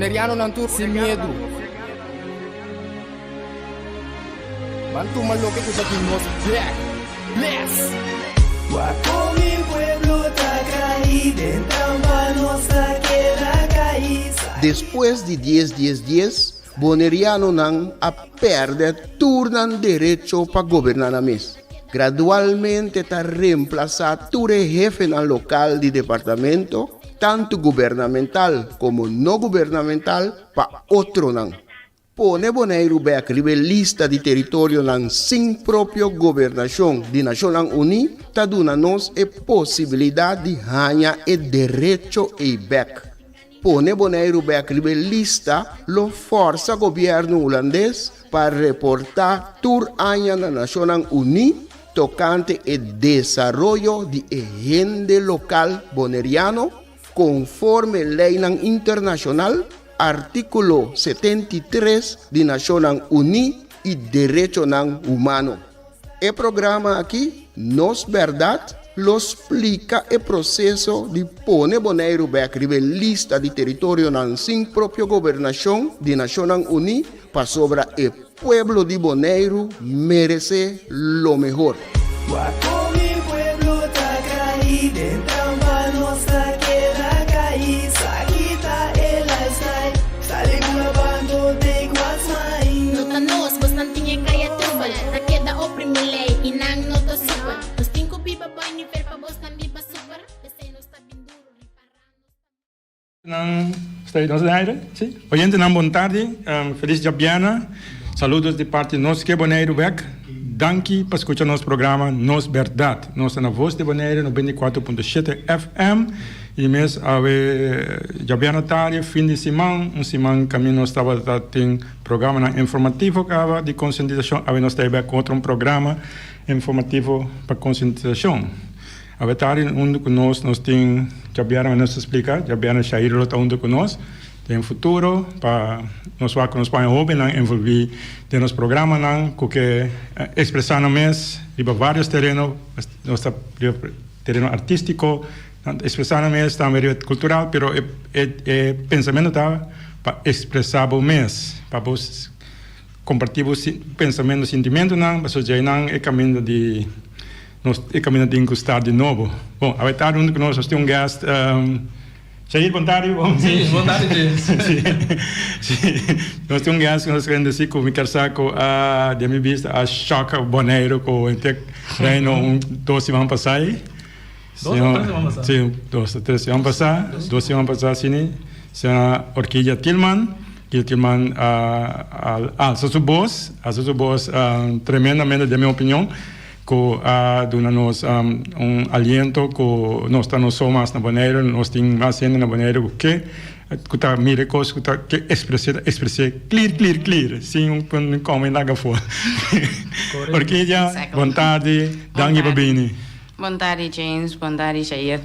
Boneriano não tur sem medo. Bantu maloque que aqui nos black. Bless. Guapo mi pueblo está caído, en nossa queda caída. Depois de 10, Boneriano não a perder turnan direito para governar na mesa. Gradualmente está reemplazado todo jefe no local de departamento, tanto governamental como não governamental, para outro não. Pone Bonaire back lista de território não sem própria governação de Nações Unidas, está dando nos a possibilidade de ganhar o direito e back. Pone Bonaire back lista lo força governo holandês para reportar tour año na Nações Unidas tocante o desenvolvimento de agenda local boneriano conforme lei internacional artículo 73 de Nações Unidas e Direito Humano. O programa aqui, Nos Verdade, lo explica o processo de pôr Bonaire back lista de território sem própria governação de Nações Unidas para sobre o pueblo de Bonaire merece lo mejor. Guapo mi pueblo está caído, en nossa queda caída. Quita el lifestyle, sale grabando de guasmai. Nota nos, bastante kaya tubal. Rakeda oprimulay, inang noto super. Nos cinco biba boy ni per pa boss nan biba super. Deseno está binduro ni parano. Estamos no aire? Sim. Oyente, boa tarde. Feliz Jabiana. Saludos de parte de nós que Bonaire Beck. Danke por escutar nosso programa Nos Verdade. Nós estamos na Voz de Bonaire no 24.7 FM. E mês Jabiana tarde, fim de semana, semana que nós estava tem programa informativo de conscientização. Nós estamos contra programa informativo para conscientização. A tarde, nós temos Jabiana nos explica, Jabiana Shair está conosco. Tem futuro para nós vamos envolver em nosso programa porque expressando mais riba vários terrenos nosso terreno artístico expressando mais também cultural pero pensamento tá para expressar mais para compartilhar pensamento sentimento não para já não é caminho de nós é caminho de encostar de novo bom a tarde nós temos guest Shair, boa tarde. Sim, boa tarde. Nós temos um gasto que nós queremos dizer que o Miquel Saco, de minha vista, a choca Bonaire com o treino 2 semanas passadas. 2 ou 3 semanas passadas? Sim, 2 ou 3 semanas passadas. 2 semanas passadas, sim. Se a Orquídea Tillman, a sua voz, tremendamente, de minha opinião, que dá-nos aliento que nós estamos mais na Bonaire, nós temos mais gente na Bonaire que está miracos, que expressa clear, sem comentar fora. Porque já, boa tarde, Dangi Babini. Boa tarde, James, boa tarde, Shair.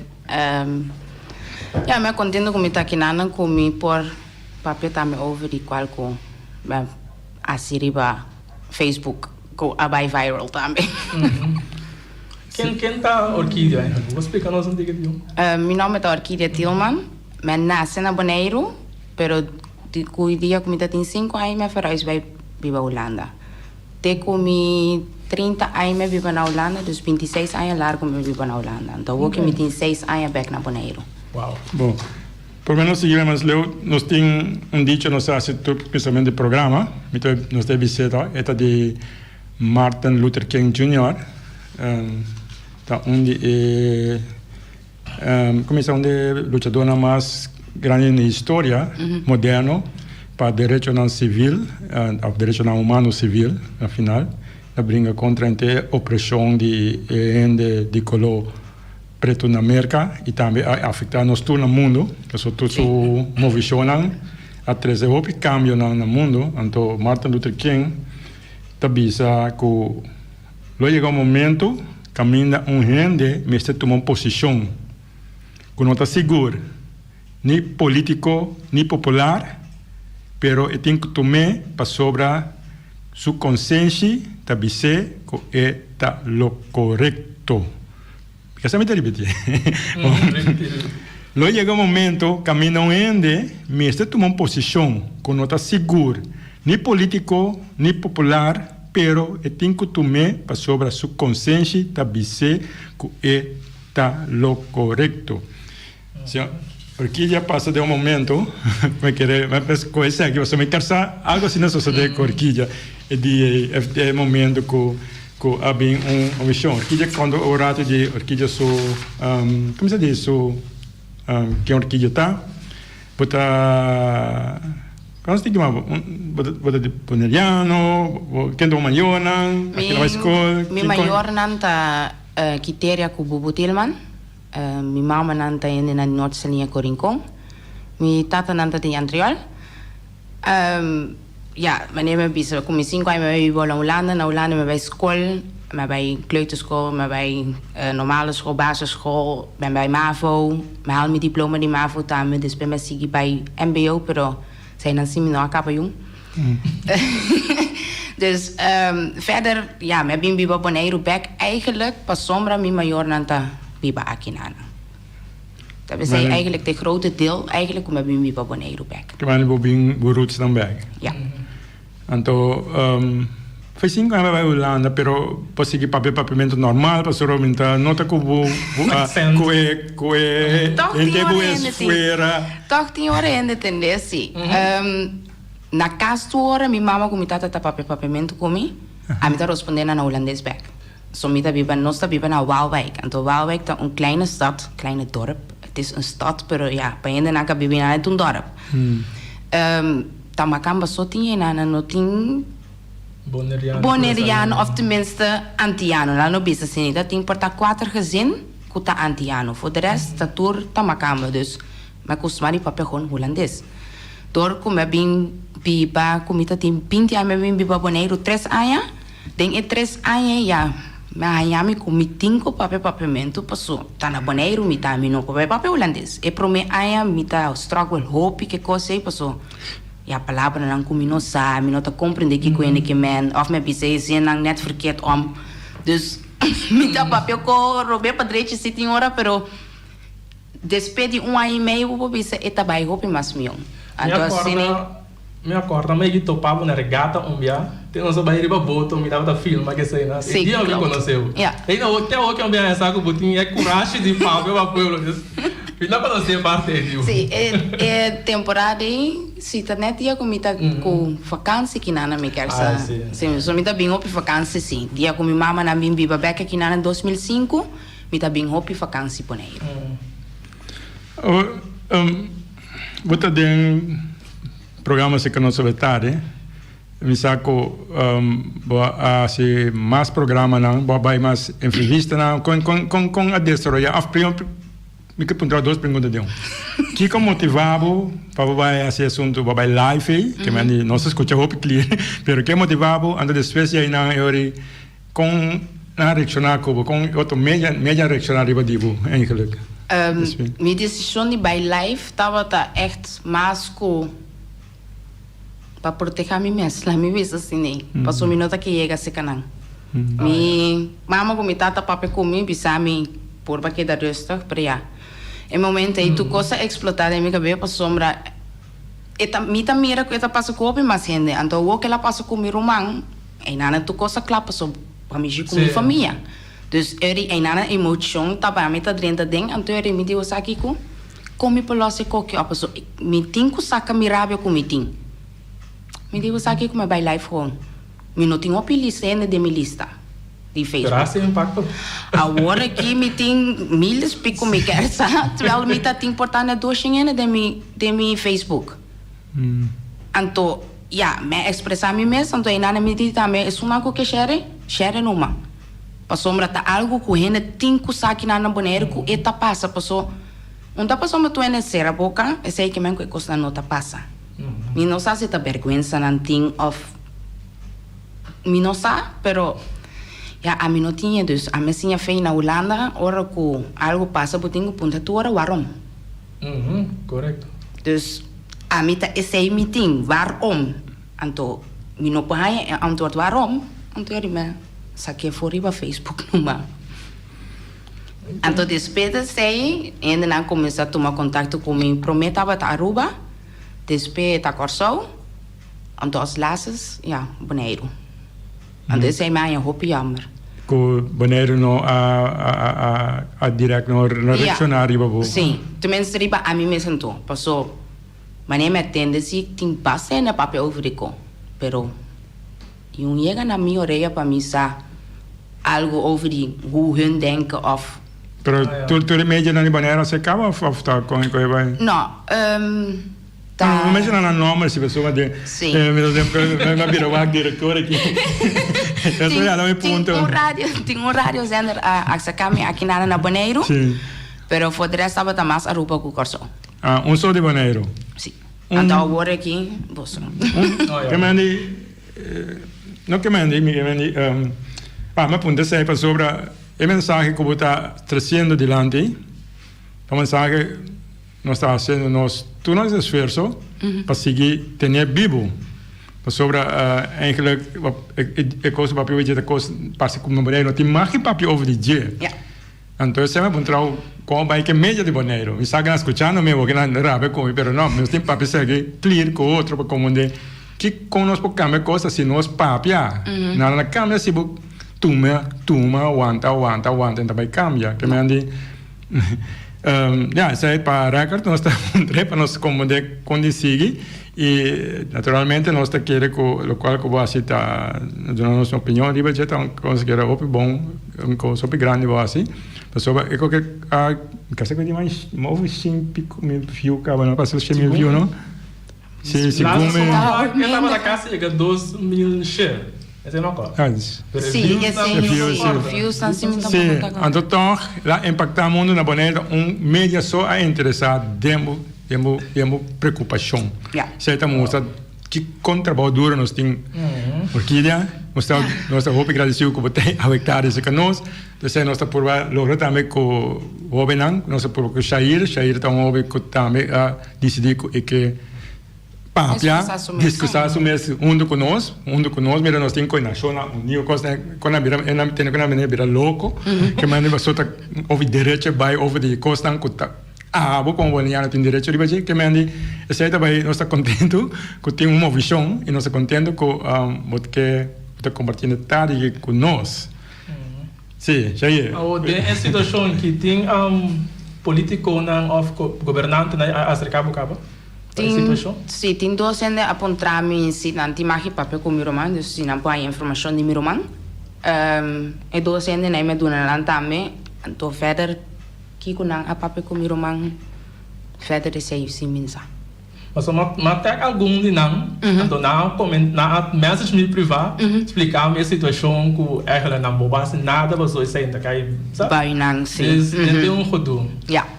Me contento com estar aqui na comi por papel também over de qual com a Siriba Facebook. Vai viral também. Quem está Orquídea? Vou explicar nós um pouquinho. Meu nome é Orquídea Tillman. Eu nasci na Bonaire, mas o dia que eu tenho 5 anos, eu fui para viver Holanda. Tenho 30 anos eu vivo na Holanda, dos 26 anos largo eu vivo na Holanda. Então, eu tenho 6 anos back na Bonaire. Uau. Bom, por menos seguimos nós temos dicho nós fazemos pensamento do programa, nós temos visita, é de Martin Luther King Jr. Onde começa onde lutador mais grande na história moderno para direito não civil, direito não humano civil, na final, na briga contra a opressão de color preto na América e também afetar nós todo no mundo, que só tudo movicionam a trazer o cambio no mundo. Então Martin Luther King tabisa que lo chega um momento caminha gente mas se toma uma posição que não está seguro nem político nem popular pero tem que tomar para sobrar sua consciência tabisa que é lo correto que se me repetir Luego llega un momento, camino ende, me está tomando posición, con no está seguro, ni político, ni popular, pero tenho que tomar para sobre su consciência, tabise, que está lo correcto. Porque já passa de momento, me conhecer que você me quer saber algo assim não sucede com Orquídea, é momento que há bem uma visão. Orquídea quando o rato de Orquídea como se diz, que Orquídea está, bota Quando você tem de Poneriano, quem do maior não, aqui na escola. Mi maior nanta Kiteria com Bubu Tilman. Mi mama nanta in na Noord-Salinha Corincon. Mi tata nanta de Antriol. Ja, wanneer me bisa kom 5 jaar me bij Hollanda, na Hollanda me bij school, me bij kleuterschool, me bij normale school, basisschool, ben bij MAVO, me haal mijn diploma die MAVO tamen, dus ben ik bij MBO, pero zijn dan zien we nog kapper jong. Dus verder, ja, me ben bij Bonaire back eigenlijk pas sombra mi major nanta biba akinana. Dat is eigenlijk de grote deel eigenlijk om bij bij Bonaire back. Kemana bobing roots dan back. Ja. Anto faz 5 anos vai Holanda, pero posso seguir papiamento normal, para somente nota como Toch 10 ore in de tendência. Na casa ora mi mama com mitad tá papiamento comi, a mitad respondendo na holandês back. So mitad vive nós vive na Waalwijk. Anto Waalwijk tá kleine stad, kleine dorp. Het is een stad, pero ja, bij ende na vive na een dorp. Tamakamba só tinha na no tinha Bonaireano of tenminste Antiano. Lá no bisa assim, dat tinha porta 4 gezin kuta Antiano. Voor de rest dat tour Tamakamba dus. Maar kusmari papel gewoon Hollandes. Door kom bin biba komita tin 20 jaar met bin biba Bonaire 3 anos. Den e 3 anos ja. Maar Miami com 5 papamento passou. Tá na Bonaire mi tá mi no papel Hollandes. E pro me aia mi tá struggle hope que coisa passou. Ja, palavra não combina sabe, não tá compreendendo que coisa que man, of me pensei assim não net verkeerd om. Dus me tá papel co roubei para direita se tem hora, pero despedi ano e meio vou pensar eta vai hope mas meu. Então assim me acorda meio que topava na regata já tem nossa barriga boto me dava da filma que sei na sim, dia me conheceu e não até o que é essa que botinho é coragem de pau meu apoio e não para ser parte disso sim é temporada se tá net dia com vakansie que nana me quer sa sim so me tá bem op vakansie sim dia com minha mama na bim biba back aqui na 2005 me tá bem op vakansie Bonaire bota den programa se que não se tarde me saco hace mais programa não vai mais entrevista não com a desarrollar after me que perguntar 2 perguntas de que como motivado para vai esse assunto vai live que me não se escuta hope clear pero que motivado anda depois aí na hora com na reaccionar com outro media reaccionar ribadivo eigenlijk minha decisão de bij live estava echt mais para proteger mim mesma, me visa assim, passou minuto que chega se canang. Mi mama com mi tata papai comigo, bisa mi por para que dar resto, para já. Em momento aí tu coisa explotada em minha cabeça para sombra. Eta mi ta mira que eta passa com o mais gente, então o que ela passa com mi romang, aí nada tu coisa clapa so para mim com minha família. Dus aí nada emoção tá para mim tá dentro dentro, então aí me deu aqui com mi polosse coque, a pessoa me tem que sacar mi rabia com mi tem. Me digo aqui como é by live gewoon. Me não tenho lista de minha lista de Facebook. Graças impacto. Agora aqui me tem 1000 pico me quer sa, terwijl me tá tem portando 200 de mi Facebook. Então, ja, me expressar me mesmo, então ainda me diz também, é uma coisa que share numa. Passou me tá algo que ainda tem que sair na Bonaire que eta passa, passou. Onde passou me tu na ser a boca, é sei que me coisa não tá passa. Mi não sabe se tá vergonha não tem of mi não sabe, pero ja a mi não tinha dus a me tinha feito na Holanda, ora que algo passa por tenho ponta tu ora waarom? Correto. Dus a mi tá esse mi tem waarom? Anto mi não pode antwoord waarom? Anto eu me saquei fora para Facebook numa. Então, depois de sair, ainda não comecei a tomar contato com mim. Prometava a Aruba, depois a Corsou, então as laças, Bonaire. Então, esse é minha roupa jammer. Com Bonaire não a direto no reaccionar riba. Sim, também se riba a mim me sentou. Passou, mas nem me atende se tem bastante na papel overico. Pero, eu chega na minha orelha para mim sa algo over hoe hun denken of. Pero tu remédio na Bonaire se acaba of tá com vai? Não, Não imagina na norma se pessoa de Sim. Por exemplo, na vira diretor aqui. Isso já não é ponto. Tem rádio zender a sacame aqui na Bonaire. Sim. Pero for de rest estava mais a roupa com Corso. Só de Bonaire. Sim. Então agora aqui, você. Que mandi, não que mandi, mas ponto sei para sobre a mensagem que está trazendo adiante. A mensagem nós está fazendo todo nosso esforço para seguir ter vivo. Para sobre eigenlijk a coisa para ver a coisa para se comemorar não tem mais que papel over de dia. Então sempre encontrar com vai que meia de Bonaire. Me sabe escutando me vou que não rabe com, pero não, meu tem papel segue clear com outro para comandar que conosco por câmera coisa se nós papia. Na câmera se tuma aguanta então vai cambiar. Que me andi isso é para record nós está para nós comandar quando sigue e naturalmente nós está querer com o qual que vou citar dando nossa opinião riba já tá considera bom coisa grande vou assim pessoa é que quer saber de mais move 5 mil views acaba não passa os mil views não se como eu estava na casa chega 2.000 share esse é não corre sim views estão sim então toch lá impactar o mundo na Bonaire mídia só a interessar temos preocupação certa mostra que contrabando duro nós temos orquídea nós vamos agradecer que você afetar isso que nós nós está por lograr também com o Benang nós por com Shair está que também decidir que papia discussão sobre conosco mira nós temos coisa nacional unido quando a mira tem quando a mira louco que manda só tá over direito vai over de costa vou com o Boliviano tem direito de fazer que me esse também nós está contento que tem uma visão e nós está contento com que está compartilhando tarde com nós sim já é a situação que tem político ou governante na acercabo cabo sim tem dois ainda apontar me se não tem mais papel com Miroman se não põe informação de Miroman e dois ainda nem me dona lá também então verder que kunang apa com Miroman verder de sei sim mensa mas até algum de não então na mensagem me privada explicar a minha situação com ela não bobas nada você sai ainda cai vai não sim tem rodo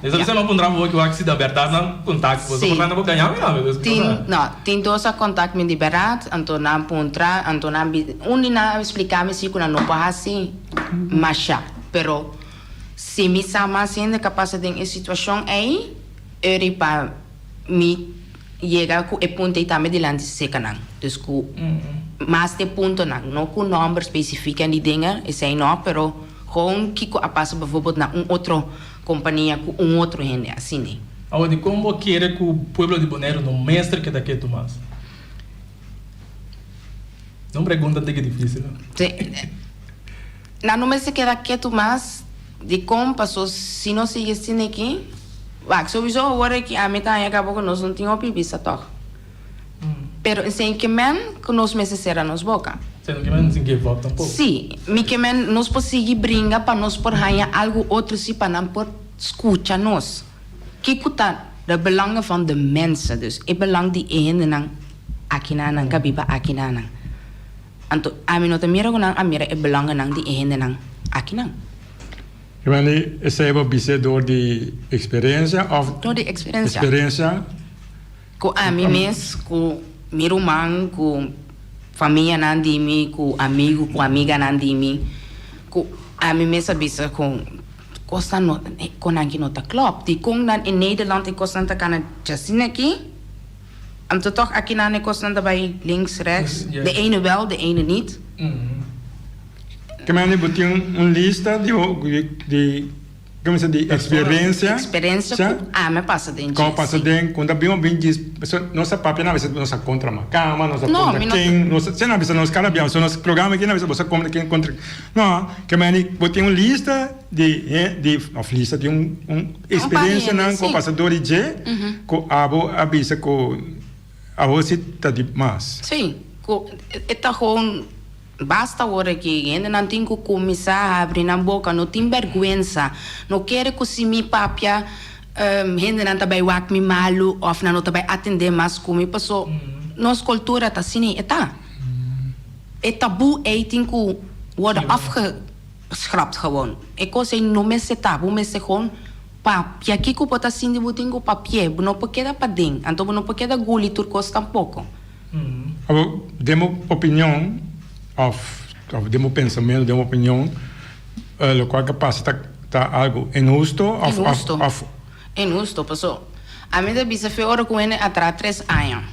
você não pondrá vou que o axi da verdade não contato você não vou ganhar tem dois contato me liberado então não pondrá então não explicar me se kuna não passa macha pero se me sama sendo capaz de em situação aí ele para me chega com o ponto também delante se canang dus com mais de ponto não com número específico de dingen is aí não pero gewoon que a passa bijvoorbeeld na outra companhia com outro gente assim aonde como quer que o povo de Bonaire não mestre que daqui Tomás não pergunta que é difícil não me se queda quieto mas de como passou se não sigue assim aqui sowieso agora que a meta acabou que nós não tínhamos pibisa toch pero sem que men que nós me será nos boca sem que men sem que volta um pouco sim me que men nós conseguir brincar para nós por ganhar algo outro se para não por escutar nós que cuta de belangen van de mensen dus ik belang die ene nang akinanang kabiba akinanang anto amino te mira gunang amira e belangen nang die ene nang akinang je bent is hij wel door die experiência of door die experiência ko ami mes ko miruman ko família nandimi ko amigo ko amiga nandimi ko ami mes abisa ko kosta no konangi no ta klopt die kon dan in Nederland in kostanta kan jasine aqui am to toch aqui na kostanta bij links rechts de ene wel de ene niet que me botou lista de como se diz, experiência. Experiência já? com me passa dentro. Como passa dentro, quando bem diz, nossa papel não é nossa contra uma cama, nossa Não, contra quem, nossa, você não é nossa cara bem, nosso programa aqui não é você contra quem contra. Não, que mas tem uma lista de lista de experiência não com passador de com avisa com a você tá de mais. Sim, está com basta agora que ainda não tem que começar a abrir na boca, não tem vergonha, não quer que se me papia, ainda não está bem wak me malu, ou não está bem atender mais como passou. Nossa cultura está assim, é tabu, é tem que worden afgeschrapt gewoon. Ik kon zeggen, no me se tabu, me se gewoon, papia, aqui que pode assim de botar com papel, não pode dar para dentro, então não pode dar guli turcos tampouco. Demo opinião of demo pensamento, demo opinião, lo qual capaz tá algo injusto Injusto, pessoal. A mim da bisa foi hora com ele atrás 3 anos.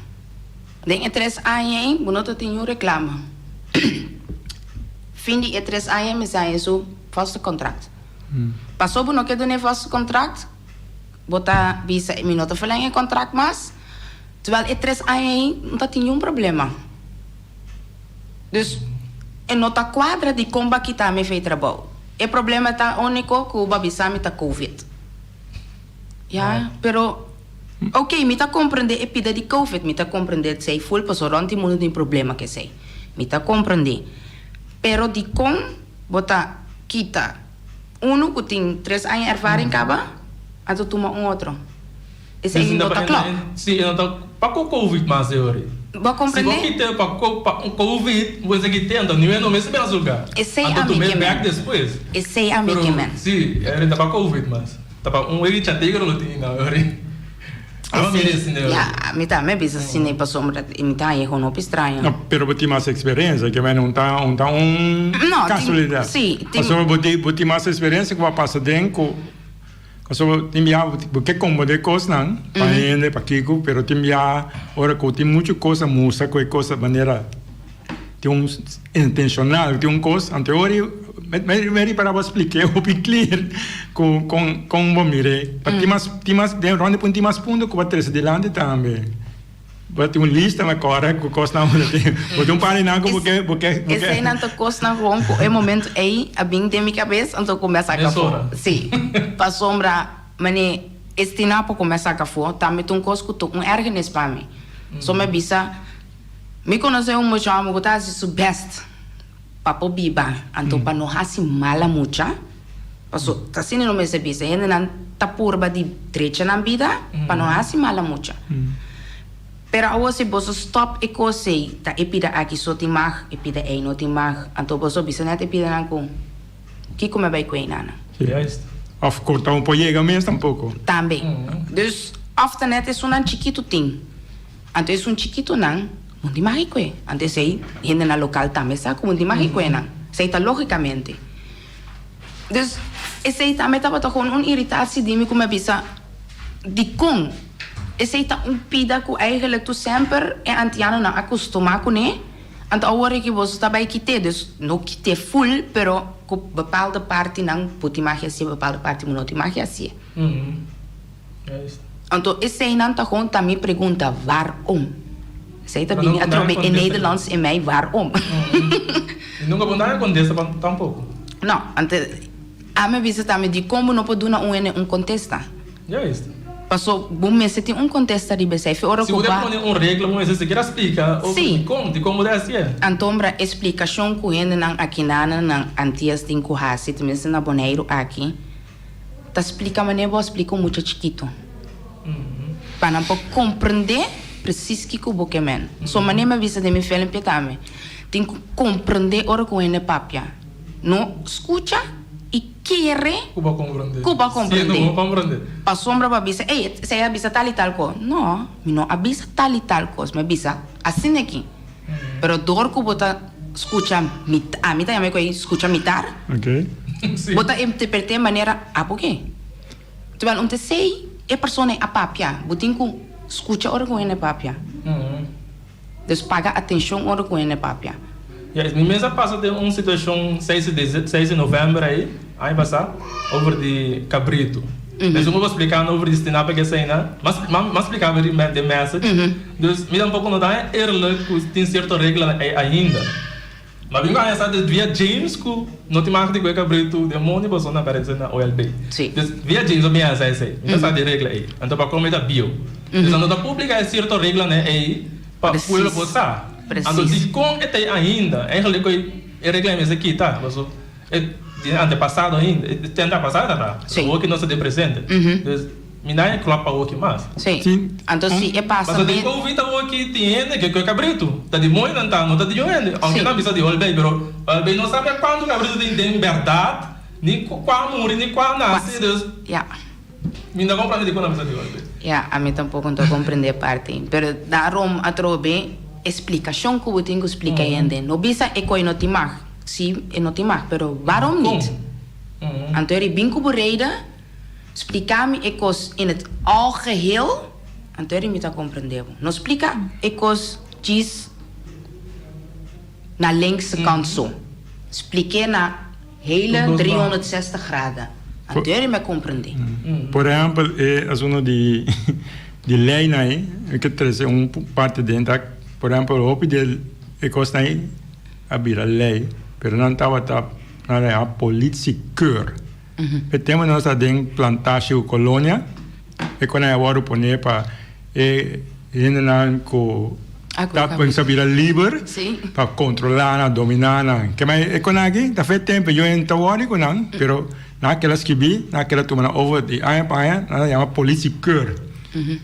Dentro de 3 anos, eu não tenho reclama. Fim de 3 anos, me sai isso vaste contrato. Passou por não quer dar vaste contrato, botar bisa me não tá falando contrato mas, terwijl 3 anos não tá nenhum problema. Dus en nota quadra de como que tá me fez trabalho. O problema tá único que o babisami tá COVID. Ja, pero ok, me tá compreender a pida de COVID, me tá compreender sei full passo ronti mundo tem problema que sei. Me tá compreender. Pero de com bota kita uno que tem 3 anos ervaring caba, ato toma outro. Esse aí não tá claro. Sim, não tá para com COVID mais agora. Vou compreender. Se você tem para COVID, você que tem, então não é no mesmo lugar. Esse é a minha back depois. Esse é a minha man. Sim, era para COVID mas. Tá para ele chateiro não tem na hora. Ja, me tá me bisa assim para sombra, me tá aí com op estranho. Não, pero você mais experiência que vai não tá casualidade. Sim, tem. Só você mais experiência que vai passar dentro. Só tem porque como de coisa não, para ele para Kiko, pero tem ora que tem muita coisa musa, coisa maneira tem intencional, tem coisa anterior. Me para você explicar o bem clear com o mire. Tem mais de onde tem mais ponto que vai trazer delante também. Vai ter uma lista na cara que costa não tem. Pode parar não porque esse não tá costa não com é momento aí a bem de minha cabeça então começa a café. Sim. Para sombra, mas este não para começar a café, também tem coisa que tô ergernis para mim. Só me bisa me conheceu um chamo que tá se best. Papo biba, então para não assim mala mucha. Passo, tá assim não me se bisa, ainda não tá purba de trecha na vida, para não assim mala mucha. Pero awo si boso stop iko say ta ipida aki so timag ipida ay no timag anto boso bisa net ipida nang kung kiko me bay nana. Juist. Of cortar um pouco mesmo tampouco. Também. Dus after net is un chiquito ting. Anto is un chiquito nang mundi magikwe. Anto sei hindi na local também sa kung mundi magikwe nang. Sei ta logicamente. Dus esse também tava to con un irritatie di mi come bisa di kung esse tá pida que eigenlijk tu sempre é antiano na acostumar com né então agora que você está bem quite dus não quite full pero com bepaalde parte não pode magia assim bepaalde parte não te magia assim então esse não tá com também pergunta waarom esse tá bem atrobe em Nederlands em mij waarom nunca bondade com dessa tampouco não ante a me visa também de como não pode dar um contesta justo. Passou bom mês tem contexto de BC. Se você põe regra, mas você quer explicar como deve ser. Então, a explicação que ainda não aqui na antias tem que fazer, também na Bonaire aqui, tá explica maneira vou explicar muito chiquito. Para não compreender preciso que o boquemen. Só maneira me visa de me film petame. Tem que compreender ora com ele papia. Não escuta e querer Cuba compreender. Sim, não compreender. Pa sombra ba bisa, você avisa tal e tal coisa. Não, não avisa tal e tal coisa, mas avisa assim aqui. Pero dor que bota escuta a mim também que escuta mitar. Ok. Bota interpretar maneira a porque. Terwijl om te sei é persona a papia, botin ku escuta ora com ele papia. Dus paga atenção ora com ele papia. Ja, ni mesa passa de uma situação 6 de novembro aí, aí passar over de cabrito. Dus eu vou explicar over de stinap que sei, né? Mas explicar over de message. Dus me dá pouco não dá eerlijk que tem certa regra ainda. Mas vem cá essa de via James que não te marca de que cabrito de monte você não aparece na OLB. Sim. Dus via James o minha sei. Essa de regra aí. Então para como da bio. Dus quando da pública é certa regra né aí para pueblo passar. Ando de com até ainda, eigenlijk que regra é aqui, tá? Você de antepassado ainda, de antepassado tá? Sim. O que não se de presente. Dus mina é clapa o que mais. Sim. Então se é Mas passa de bem. convite o que tem que é cabrito. Tá de muito não tá de joelho. Aunque não precisa de olbei, pero olbei não sabe quando o cabrito tem verdade, nem qual morre, nem qual nasce. Dus mina compreende de quando precisa de olbei. A mim tampouco não compreender a parte. Pero daarom a trobe explicação que eu tenho que explicar ainda. Não bisa é que eu não te mag. Sim, eu não te mag, pero waarom niet? Então eu bem que reden, explicar-me é coisa in het algeheel, então eu me tá compreendendo. Não explica é coisa diz na linkse kant zo. Expliquei na hele 360 graden. Então eu me compreender. Por exemplo, als uno die lei aí, que traz parte dentro, por exemplo, o de costa aí, abrir a lei, pero não estava a polícia cur. Temos nossa den plantação colônia, e quando eu vou poner para co tá pensando livre para controlar, dominar, que mais quando aqui tá feito tempo eu entro agora com não, pero naquelas que vi, naquela turma over de aia, nada chama polícia cur.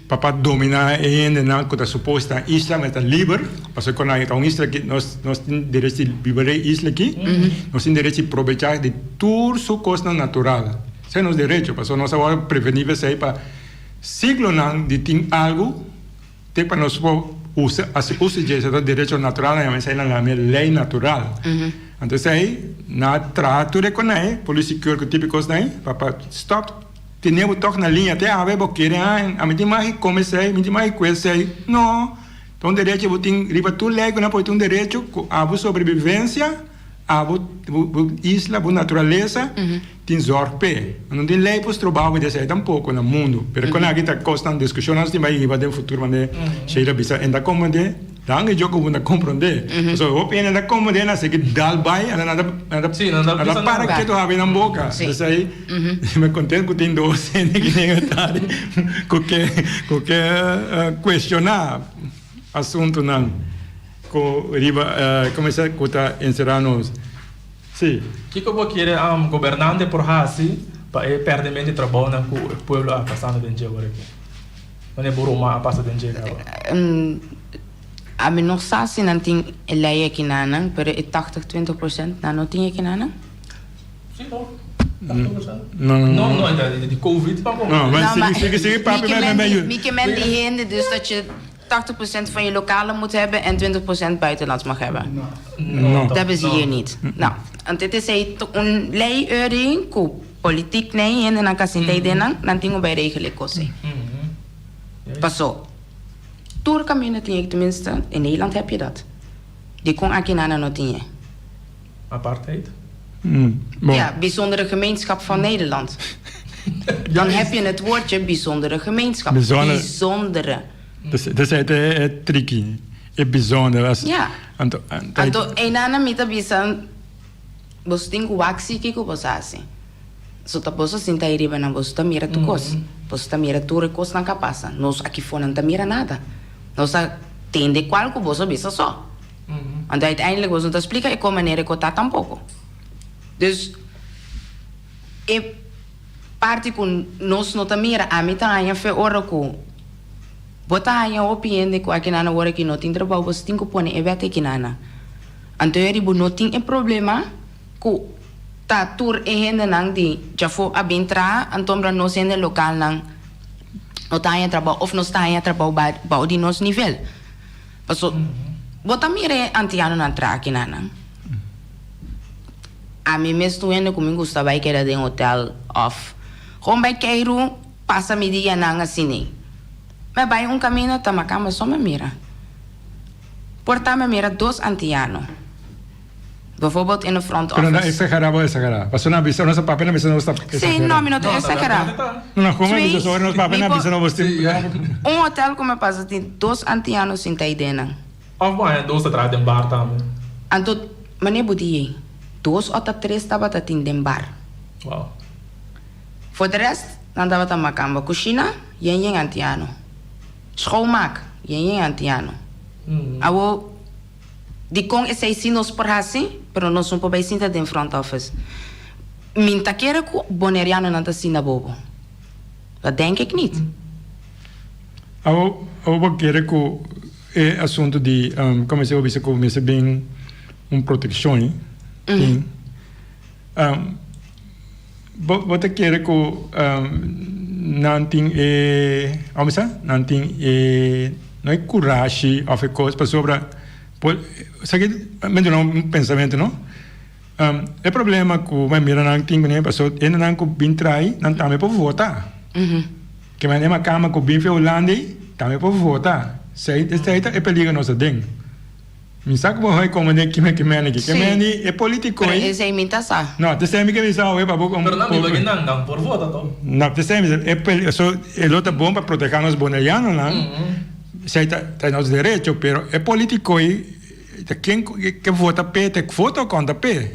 Para dominar ainda na que está suposta isla mas está livre, porque quando aí tá isla que nós temos direito de viver isla aqui, nós temos direito de aproveitar de tudo sua costa natural. Isso é nosso direito, porque nós agora prevenir isso aí para ciclo não de tem algo, tem para nós usa de direito natural, mas aí na lei natural. Então aí na trato de com aí, polícia que típico aí, para stop. Temos toch na linha até a ver porque a mim mais comecei, me mais conheci. Não, então direito eu tenho riba tu lego na pois um direito a sobrevivência, a isla, a natureza, tem zorpe. Não tem lei para trabalhar desse tampouco no mundo. Pero quando aqui está constante discussão, nós temos aí vai futuro mas cheira bisa ainda como de dan que jogo não compreender. So o pena da como de na se que dal vai, nada para que tu have na boca. Isso aí me contento que tem dois que nem tarde que questionar assunto não com riba começar com tá encerrarnos. Sim. Que eu querer governante por assim para perder de trabalho com o povo a passando dentro agora aqui. Não é buruma a passar dentro agora. A mim não sabe se não tem lei aqui na Anang, pero é 80-20% não tem aqui na Anang? Sim, não. Não, de Covid para como? Não, mas sigue papo mesmo. Me que men die hinde, dus dat je 80% van je lokale moet hebben en 20% buitenlands mag hebben. No. Dat hebben ze hier niet. Nou, en dit is een lei ku politiek nee en dan kan ze niet denken, dan tingo bij regelen kosten. Pas op. Tour community, tenminste, in Nederland heb je dat. Die kon Akinana nog niet. Apartheid? Ja, bijzondere gemeenschap van Nederland. Dan heb je het woordje bijzondere gemeenschap. Bijzondere. Dat is het tricky. Het bijzonder. Ja. En een ander met de bijzonder. Bos tingu waxi kiko bosasi. So taposo sinta iriba na bos tamira tu kos. Bos tamira tu recos na kapasa. Nos aqui fora não tamira nada. Nos tende qual que bos bisa só. En uiteindelijk was het explica e como maneira que tá tampouco. Dus e parte com nós não tamira a mim tá aí fe ora com bota aí a opinião com aqui na hora que não tem trabalho bos tingu pone e vete aqui na. Então eu não tem problema ku ta tour e hende nang di jafo abintra antombra nos hende local nang no taia trabalho of nos taia trabalho ba di nos nível paso bota mire antiano na tra aqui nana a mim mesmo hende comigo gostava que era de hotel off gewoon bij Cairo passa mi dia nang assim mas vai caminho tamacama só me mira porta me mira dos antiano Bijvoorbeeld in de front Pero no office. exageraba. Pasó una visa, no se papel, no está Sim, não, me não te exagerar. No, como Twee, dice, no papel, no tipo- visa, no você. Hotel como passa tem 2 ancianos in Taidena. Of bom, doos te draait in bar também. Anto, meneer Boudie, 2 of 3 estava in den bar. Wow. Voor de rest, dan dat we makamba. Kusina, yen antiano. Schoonmaak, yen antiano. Awo, die kon is hij zien ons per hasi, pero no son bij zien dat in front office. Min takere ku boneriano na ta sina bobo. Dat denk ik niet. Ao querer que é assunto de como se observa como se bem proteção, sim. Você quer que nanting como se nanting não é coragem ou coisa para sobre sabe um pensamento não é problema que vai mirar nanting né passou ainda não que bem trai não também para votar que mas uma cama que bem Holanda também para votar sei é perigo nossa ding me sabe como é como é que é político Pero is hij mintasa. no te sei que me sabe é para Pero não me bagay nang por voto to. não te sei é so el otro bom para proteger nos bonaianos lá sei tá nos direitos pero é político e quem que vota P te vota contra P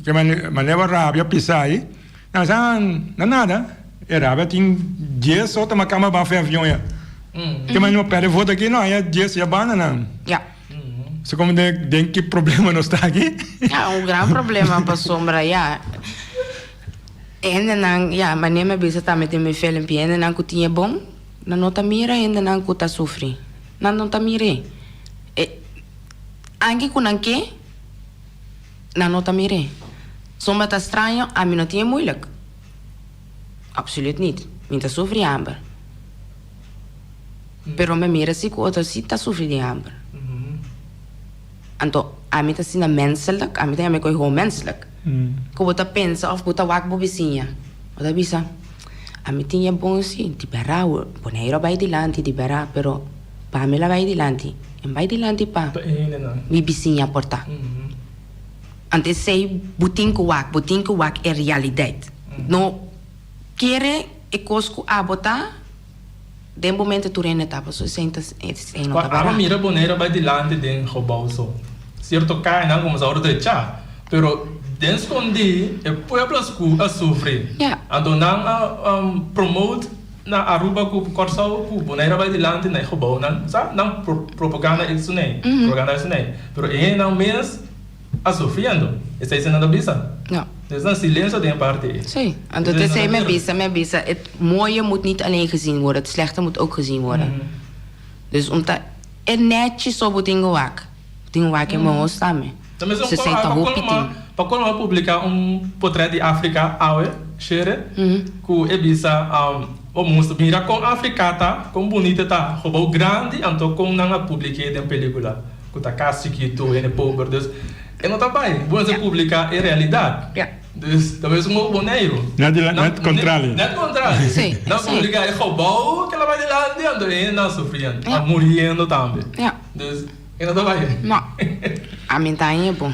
que maneva rábia pisar aí não nada é rábia tem 10 só uma cama para fazer avião que mas não perde voto aqui não é 10 já banana Ja. so como denk que problema não está aqui Ja, een groot probleem op sombra, ja. En dan, ja, wanneer me bezig met mijn filmpje, en dan kun je bom, dan nota mira en dan kun je sofrer. Dan nota mire. Anche con anche, dan nota mire. Soms dat estranho, a mim não tinha moeilijk. Absoluut niet. Minta sofri amber. Pero me mira si ko si ta sofri de amber. Anto, a mim tá sina menselijk, a mim tá me coi gewoon menselijk. Ko bota pensa of bota wak bo vizinha. Bota bisa. A mim tinha bom sim, di berra, boneiro vai di lanti di berra, pero Pamela vai di lanti. En vai di lanti pa. Mi vizinha porta. Antes sei butinko wak é realidade. No querer e cosco a botar de momento tu rene tapa so senta não tá Para mira boneira vai dilante den gebouw. Certo cai não como saúde de chá, pero den escondi e pueblo a sofrer. Ja. Ando não promote na Aruba ku Corsao ku boneira vai dilante na gebouw não, sabe? Não propaganda isso nem, propaganda isso nem. Pero não mês a sofrendo. Está dizendo bisa. Ja. Dus dan silêncio de parte. Zie, en dat is hij met bisa. Het mooie moet niet alleen gezien worden, het slechte moet ook gezien worden. Dus omdat het netjes zo moet wak in mijn staan. Também Ze zijn te hoop in. Para quando publicar portrait de África, awe, chere, que é bisa o monstro mira com África tá, com bonita tá, robô grande, então com não publiquei de película, que tá casi que tu é pobre, dus e não tá bem, você publicar é realidade. Ja. Dus talvez um boneiro. Net contrário. Net contrário. Sim, Não sim. publicar é robô que ela vai de lá dentro e não sofrendo, morrendo também. Ja. Dus e não tá bem. Nou, a mim tá aí, bom.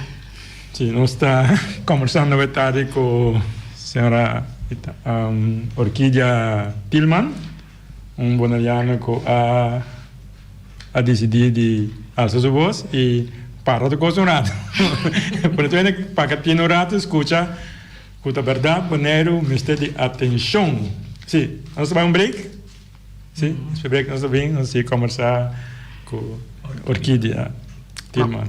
sim nós está conversando hoje tarde com a senhora Orquídea Tillman bonaiano que a decidir de alçar sua voz e para de coisa um rato. Por isso, para que tenha um rato, escuta a verdade, boneiro, mistério de atenção. Sim, nós vamos um break? Sim, esse break nós vamos conversar com Orquídea Tillman.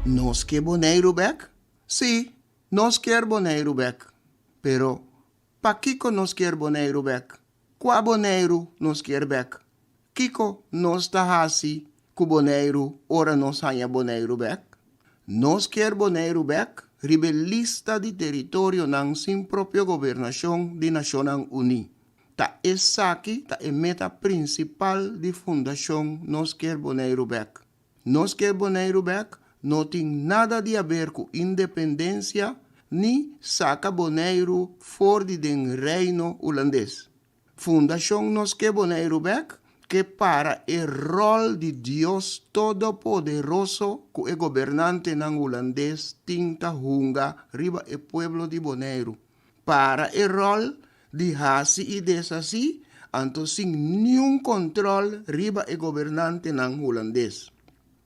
Nos que boneiro back? Sí, nos quer boneiro back. Pero, pa Kiko nos quer boneiro back? Qua boneiro nos quer back? Kiko nos ta hasi ku boneiro ora nos hanya boneiro back? Nos quer boneiro back? Rebelista di territorio ng sin propio gobernasyon di Nasyonang Uni. ta esaki ta e meta principal di fundação Nos Quer Bonaire Back. Nos Quer Bonaire Back não tem nada de a ver com independência ni saca Bonaire fora do reino holandês. Fundação Nos Quer Bonaire Back que para o rol de Deus Todo-Poderoso que o governante ng holandês tinta hunga riba e pueblo de Bonaire. Para o rol de hasi e desasi, anto sin nenhum control riba e governante ng holandês.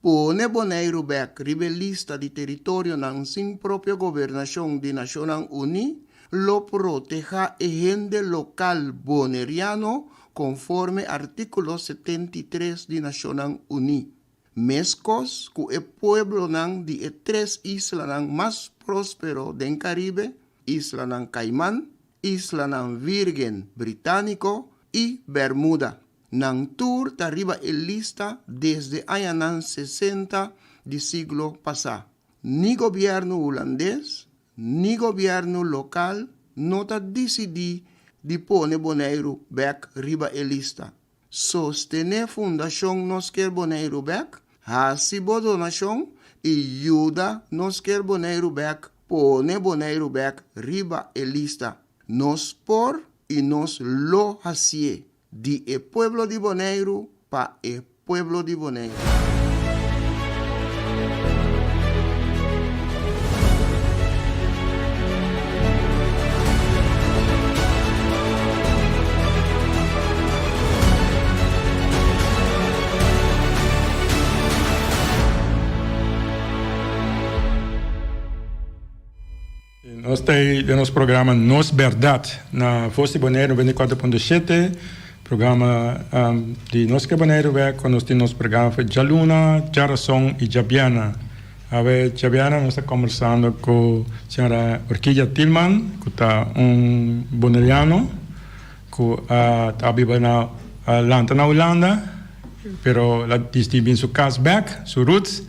Pone Bonaire Back riba lista de território ng sin propia gobernação de Naciones Unidas, lo proteja e gente local boneriano conforme artículo 73 de Naciones Unidas. Mescos que el pueblo ng de tres islas ng más próspero del Caribe, Isla ng Caimán, Isla ng Virgen Británico y Bermuda. Nang tour arriba el lista desde años 60 del siglo pasado. Ni gobierno holandés, ni gobierno local no ta decidi di pone Bonaire Back riba el lista. Sostener Fundación Nos Quer Bonaire Back, hasibo donación y ayuda Nos Quer Bonaire Back pone Bonaire Back riba el lista. Nos por y nos lo hacie. Di el pueblo de Bonaire pa el pueblo de Bonaire. Nós temos no nosso programa Nos Verdade, na Voz de Bonaire 94.7, programa de Nos Quer Bonaire Back, nós temos programa de Jaluna, Jarason e Jabiana. A ver, Jabiana, nós estamos conversando com a senhora Orquídea Tillman, que está bonaireano, que está vivendo na Holanda, pero ela tem sua casa back, sua roots.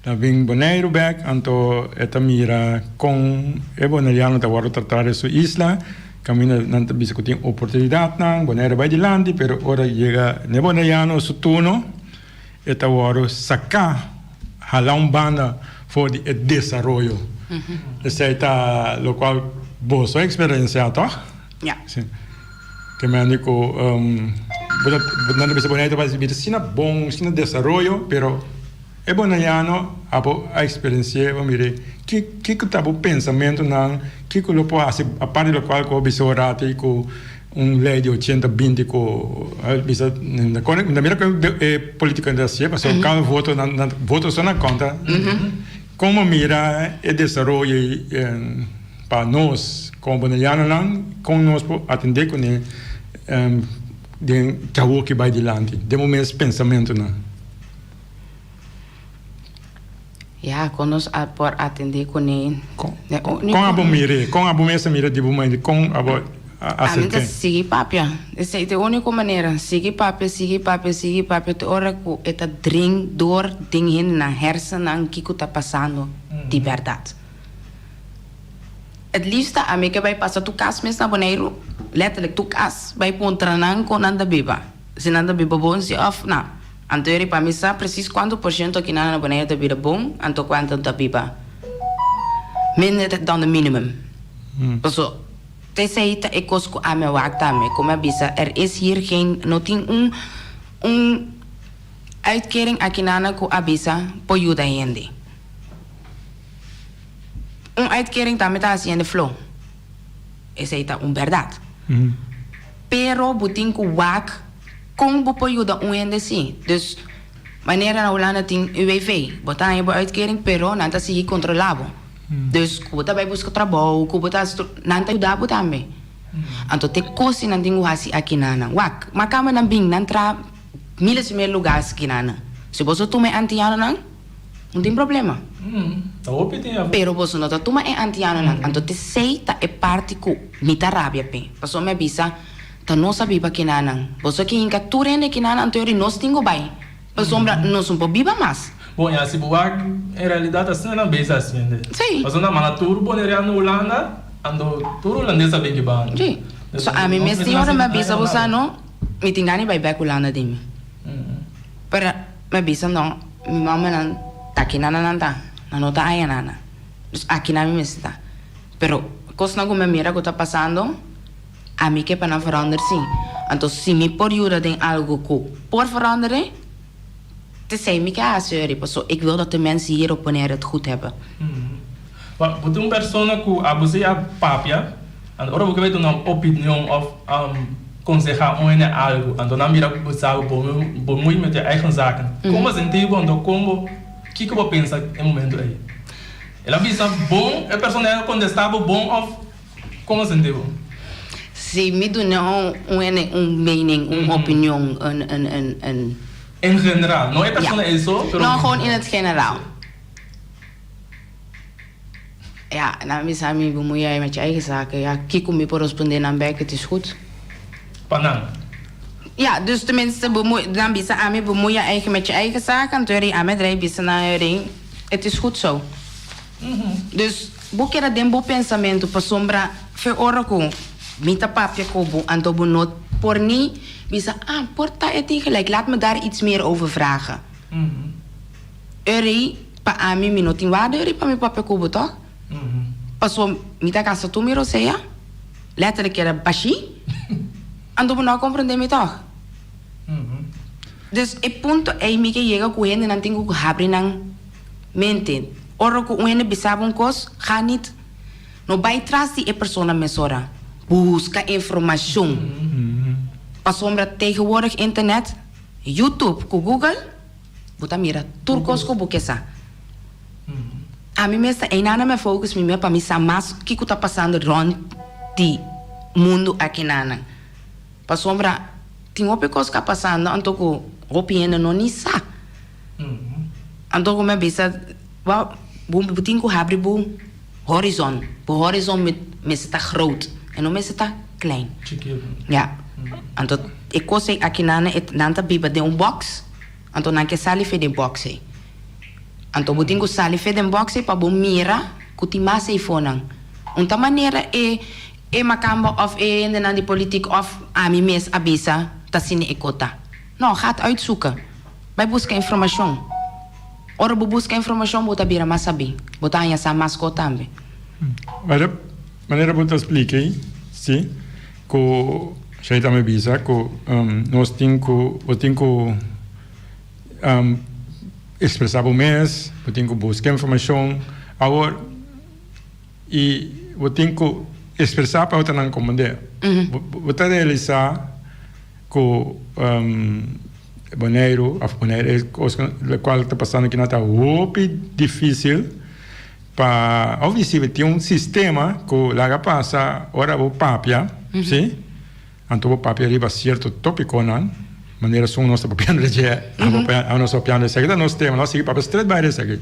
La ving Bonaire Back, anto eta mira con e bonaireano ta waro tratar su isla, camina nanta bisa kuting oportunidad nang Bonaire vai dilandi, pero ora llega ne bonaireano su turno, eta waro saca halang banda for di desarrollo. Essa é lo qual boa experiência, toch? Ja. Sim. Que me anico não bisa Bonaire vai vir sina bom, sina desarrollo, pero é bonaiano a experiência, vamos ver, que está o pensamento não, que lo pode fazer a parte do qual o bisorate com lei de 80-20 com bisa na mira que política da cia, passou cada voto só na conta. Como mira o desenvolvimento para nós como bonaiano não, como nós atender com de chavo que vai adiante, demos mesmo pensamento não. Ja, kon ons por atender com ele. Com a mesa mira de bom de com a gente sigue papia. Essa é a única maneira. Sigue papia. De hora que eta dring door dingen na hersenen que está passando de verdade. Het liefste a mim que vai passar tu cas mes na Bonaire, letterlijk tu cas vai pontranan com nanda biba. Se nanda biba bom se off na. Anterior para mim sabe preciso quanto por cento que na Bonaire da vida bom, anto quanto da biba. Minder dan de minimum. So, tenzij ik kost aan mijn waak daarmee, kom maar bisa. Is hier geen, noting uitkering akinana ko abisa po yuda hindi. Uitkering daarmee ta haciendo flow. Esa ita verdad. Pero buting ko waak kung po yuda hindi si. Dus wanneer na wala nating UWV, botan je uitkering pero nanta sige controlabo. Dus kubuta bij busca trabalho, kubuta nanta yuda butame. Anto te kosi nanting uhasi akinana. Wak, makama nang bing nantra miles mil lugares kinana. Se boso tu me antiano nang, não tem problema. Pero boso nota tu me antiano nang, anto te sei ta e parte ku mita rabia pe. Paso me bisa ta no sabi ba kinanang. Boso ki inka turene kinana anto yori nos tingo bay. Paso mbra nos un po biba mas. Bom, e assim, em realidade, assim não é bem assim. Sim. Mas na mana tour bonaireano Holanda, ando tour holandesa bem que bom. Sim. So a mí me signora me bisa busano, mi tingani by Bekulanda dimi. Pero me bisa no, mi mama nan takina nanta, nanota ayanana. Dus aqui na minha está. Pero coisa não me mira que está passando, a mim que é para veranderen sim. Então se me por ajuda tem algo que por veranderen, te sei me que é sorry, porque ik wil dat de mensen hier op wanneer het goed hebben. Maar voor een persoon die abusea papia, en ora porque vai ter uma opinião of consejar een algo, en dan mira que você bemoei met je eigen zaken. Como sentivo, então como que eu penso em momento aí? Ela visa bom, a pessoa quando estava bom of como sentivo? Se me doen mening, opinião, In general, não é pessoa é isso? Não, gewoon in het generaal. Ja, nou, misschien bemoei jij met je eigen zaken. Ja, kijk om je voor responderen aan werk, het is goed. Panang. Ja, dus tenminste, dan bisa aan me bemoeien eigen met je eigen zaken. Terwijl aan mij draai bisa naar je ring. Het is goed zo. Dus, boekje dat dembo pensamento pa sombra verorko. Mita papje kobo, anto bonot por ni. Bisa, porta het gelijk. Laat me daar iets meer over vragen. Eri, pa ami minutin waarde, eri pa mi papje kobo toch? Paso, mita casa tu miro seja. Letterlijk era bashi. Ando não compreender me toch? Dus e punto é me que llega com ele não tem que abrir na mente. Ora com ele bisabam cos, ga niet. No vai trás de persona mesora. Busca informação. Pasombra tegenwoordig internet, YouTube, com Google, bota mira, turcos com buquesa. A mim mesmo é nada me focus me para me saber mais o que está passando rond de mundo aqui nana. Pa sombra, tem uma coisa que está passando, então que a opinião não é só. Então me bisa, tem que abrir o horizon. O horizon está groot en não está klein. Ja. Então, a coisa aqui nana é nanta biba de box, então não que sali fe de box. Então, tem que sali fe de box para bom mira, que tem mais iPhone. Uma maneira é macamba of in de politiek of a mim mes abisa ta sini ikota. Nou, gaat uitzoeken. Bij busca informação. Ora busca informação bota bira masabi. Bota anya sa mascota tambe. Maneira bota expliquei, sim, co jeita me bisa co nós tinco expressar o mês, eu tenho buscar informação, agora e eu tenho expressar para outra não comandar. Você realizar com Bonaire é qual está passando que não está muito difícil para obviamente tem sistema que lá passa ora o papia, sim? Então o papia arriba certo tópico não, maneira são nós papiando de a nossa papiando segue da nosso tema, nós sigue para straight by segue.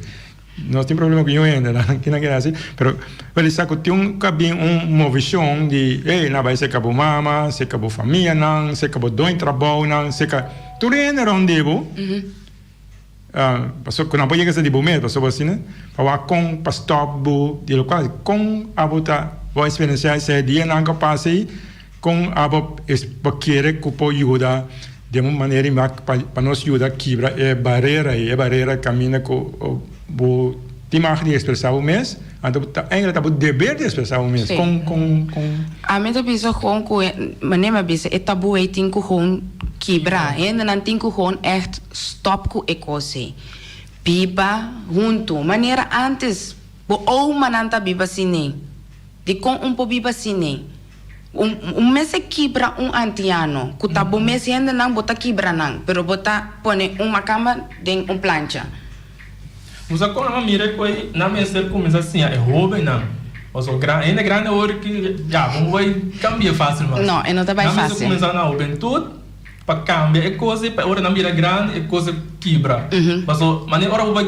Não tem problema com eu ainda, que não quer assim, mas ele sabe que tem uma visão de, não vai ser cabo mama, ser cabo família não, ser cabo dois trabalho não, ser cabo tudo ainda rondevo. Passou que não pode chegar de bom mesmo, passou assim, né? Para com pastor bu, de local com a bota, vai experienciar esse dia não capaz aí, com a bota querer que pode ajudar de uma maneira para nos ajudar quebrar é barreira caminha com o timar de expressar o mês, então ainda tá o dever de expressar o mês com a mim também só com maneira bisa é tabu é tem que gewoon quebrar ainda não tem que gewoon echt stop com ecose biba junto maneira antes o mananta biba sine de com po biba sine mês quebra antiano que tabu mês ainda não bota quebra não pero bota pone uma cama de plancha. Mas quando eu mira que na minha ser começa assim, é roubo não. Mas o ainda grande hora que já vamos vai cambiar fácil mas. Não, não tá bem fácil. Na começa na open tudo para cambiar é coisa para hora na mira grande é coisa quebra. Mas o maneira hora vai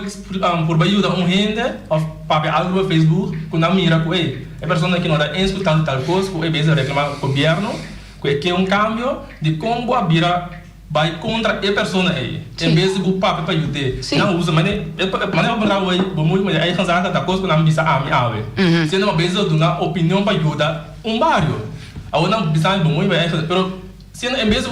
por ajuda rende ou para algo no Facebook com na mira que é pessoa que não dá escutar tal coisa que é bem reclamar com o governo que é cambio de como a vira vai contra a pessoa aí. Em vez de o papo para ajudar. Não usa, mas para o muito mais aí cansada da coisa que não bisa a me ave. Se não vez de uma opinião para ajudar bairro. Aún não bisa muito bem, pero se em vez de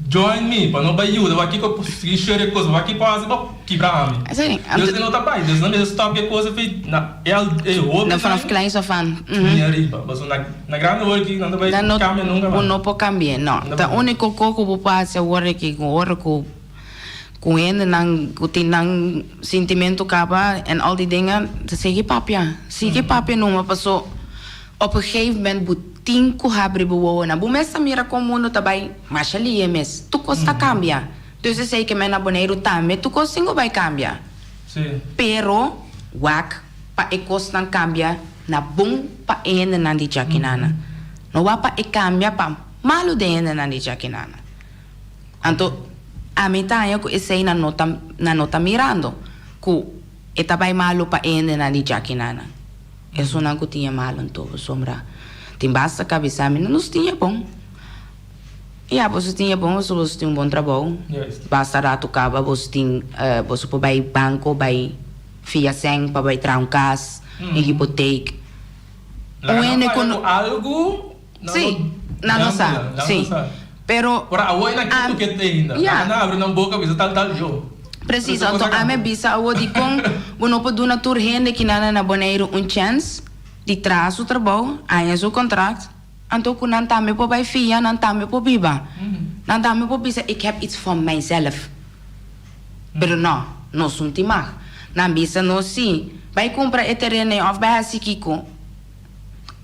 join me, para não vai ajuda, aqui que eu consegui share coisa, aqui pode ser quebrar me. Sim. Dus não tá bem, dus não me stop que coisa fez na Na vanaf kleins af aan. Minha riba, mas na grande work não vai cambiar nunca mais. Não pode cambiar, não. O único coco que passa agora que agora com ele não tem não sentimento capa en al die dingen, dan zeg je papja. Zie je papja noemen, pas zo op een gegeven moment butinko habri bewonen. Bu mesa mira como mundo tabay, machali emes. Tu costa cambia. Dus zei que men aboneiro tambe, tu costa singo vai cambia. Sim. Pero wak pa e costa cambia na bom pa ene na di jakinana. No wa pa e cambia pa malu de ene na di jakinana. Anto a metade ko isay na nota mirando ku itabay malo pa ene na di jakinana. Eso não tinha malo em todo sombra. Tem basta cabeça a mim não tinha bom. E a você tinha bom, você tinha bom trabalho. Yes. Basta rato cava, você tem você pode vai banco, vai fiação, para vai trancas, hipoteca. O ene com algo. Sim, não sabe. Sim. Pero para a na que tu que tem ainda. Na abre na boca, bisa tal yo. Preciso, então a minha bisa o de com, não pode dar tour gente que nada na boneiro chance de traz o trabalho, aí é o contrato. Então que não tá me por vai fia, não tá me por biba, não tá me por bisa. Ik heb iets van mijzelf. Pero não sou timar. Não bisa não sim. Vai comprar terreno of vai assim kiko.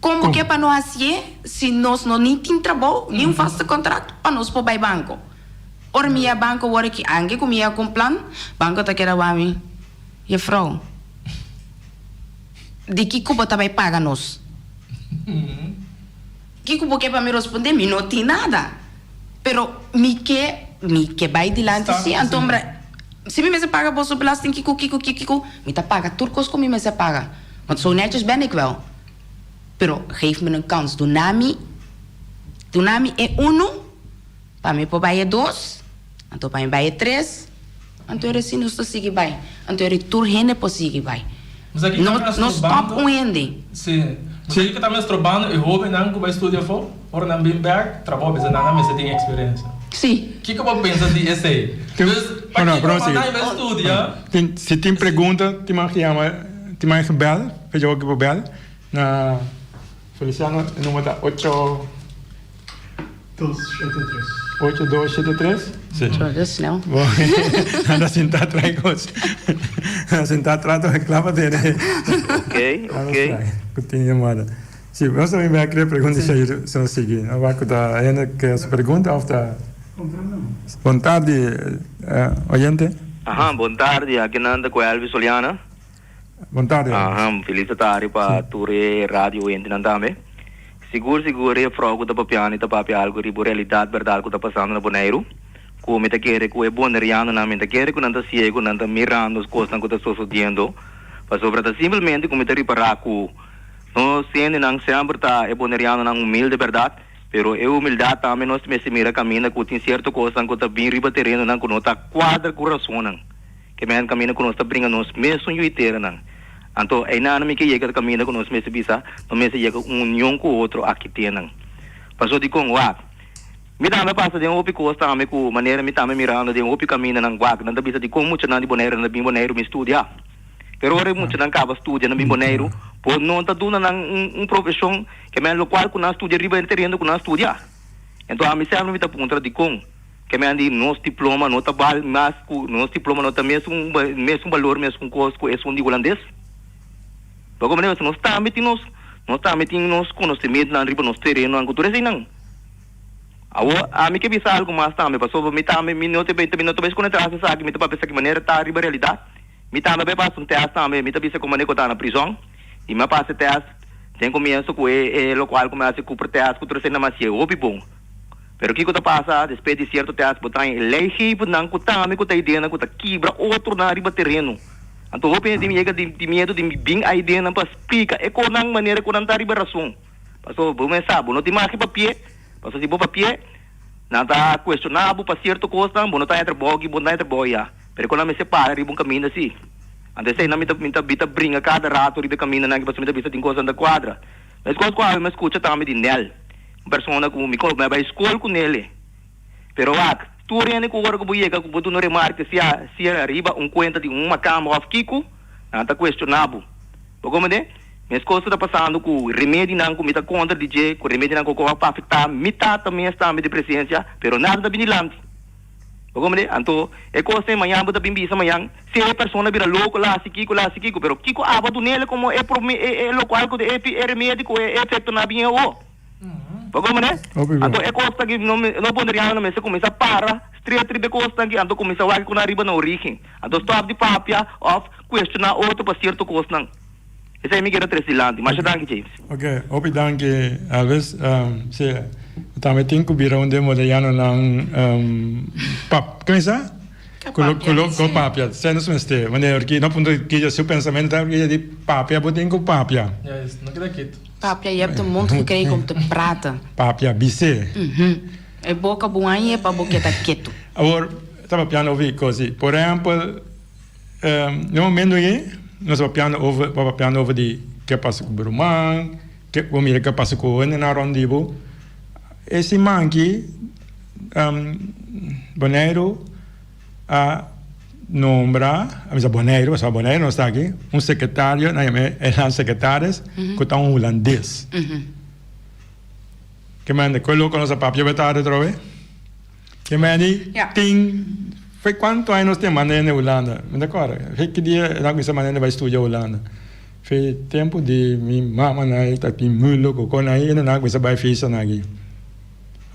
Como que para nós se nós não nem tem trabalho, nem vaste contrato, para nós por vai banco. Or minha banco word que ange com minha com plan, banco tá querendo wami. E vrouw. De que cubo também paga nós? Que cubo que para me responder, me não tem nada. Pero me que vai dilante sim, então se me se paga bolso belasting kiko, me tá paga turcos como me se paga. Want zo netjes ben ik wel. Pero geef me een kans. Dunami é uno, para mim para é dois. Então para mim é três, então era assim nós seguir vai, então era tur hene para seguir vai. Nós top ende. Sim. Mas aqui que está me trabalhando e houve não que vai estudar for, or não bem back, trabalho bisa não mas tem experiência. Sim. Que eu penso de esse? Dus para que vai estudar? Se tem pergunta, te mag gebel, weet je ook op bel na Feliciano, número tá 8273. Sim. Snel. Anda sentar atrás coisa. Sentar atrás do reclama dele. Ok. Continua chamada. Sim, vamos também ver aquela pergunta que são seguinte. A vaca da ainda que essa pergunta ou tá. Boa tarde, oyente. Boa tarde. Aqui nanda com Elvis Soliana. Boa tarde. Feliz tarde para ture rádio oyente nandame. Seguro é fraco da papiani da papi algo ribo realidade verdade que tá passando na Bonaire. Como te quer que é boneriano na mente quer que não tá ciego não tá mirando as coisas que tá sucedendo. Mas sobre tá simplesmente como te reparar que não sendo não sempre tá é boneriano não humilde verdade, pero é humildade também nós me se mira caminha que tem certo coisa que tá bem riba terreno não que não tá quadra coração não. Que men caminha que nós tá brinca nós mesmo inteira não. Então, é nada me que chega a caminho com nós mesmos bisa, nós mesmos chega união com o outro aqui tem. Passou de com o me dá me passa de um opi costa me com maneira me tá me mirando de um opi caminho na guac, não bisa de como muito na de boneiro na bim boneiro me estudia. Pero ora muito na cava estudia na bim boneiro, por não tá dando profissão que men lo qual com nós estudia riba entendendo com nós estudia. Então a missão me tá ponto de com que me andi nos diploma não tá bal mas nos diploma não tá mesmo valor mesmo costo é um de holandês. Logo maneira nós está metendo nos conhecimento na riba nos terreno na cultura assim não. A mim que bisa algo mais também passou me também me não te bem conectar essa sabe me tá pensar que maneira tá riba realidade. Me também bem passa teste também me tá bisa como maneira tá na prisão e me passa teste tem começo com local começa com teste cultura assim mas é hobby bom. Pero que tá passa depois de certo teste botar em lei não com também com tá ideia não com tá quebra outro na riba terreno. Então, eu penso de medo de bem a ideia não para explicar é com a maneira que não está liberação. Passou, vou pensar, não tem mais que papel, passou se bom papel, não está questionável para certo coisa, não está entre bogi, não está entre boia. Pero quando me separa, riba caminho assim. Antes aí não me tá brinca cada rato riba caminho, não que passou me tá vista tem coisa da quadra. Mas quando eu me escuta também de nel. persona que me cobra vai escola com ele. Pero tu rene com agora que boiega que botu no remarque se arriba conta de uma cama of Kiko, anta questionável. Como né? Minhas coisas está passando com remédio não com mita contra DJ, com remédio não com para afetar metade também está de presença, pero nada da binilante. Como né? Então, é coisa amanhã bota bimbi amanhã, se a pessoa vira louco lá, se Kiko, pero Kiko abado nele como é local que é remédio é efeito na binha o. Como né? Então, é coisa que não poderia não se começa para street costa que então começa a com arriba na origem. Então, stop de papia of questionar outro para certo coisa não. Esse é me quero tresilante, mas danke James. Ok, danke Alves. Se também tem que virar onde modeliano ng pap, como é isso? Com papia, sem nos mester. Maneiro que não ponto que seu pensamento é de papia, botem com papia. Yes, não queda quieto. Papia, je hebt de mond gekregen om te praten. Papia, bise. E boca boa e para boca tá quieto. Agora, estava piano ouvir coisas. Por exemplo, no momento aí, nós estamos piano over de que passa com o Brumang, que passa com o na Rondibo. Esse man aqui, Boneiro, a nombrar, a Boneiro não está aqui, secretário, eram secretários, que está holandês. Que manda, coloca nossa papia betada outra vez. Que manda, tem, foi quanto anos tem maneira na Holanda? Me decora, foi que dia, não essa maneira vai estudar Holanda. Foi tempo de minha mama na está pimulo, com aí, não essa vai fazer na aqui.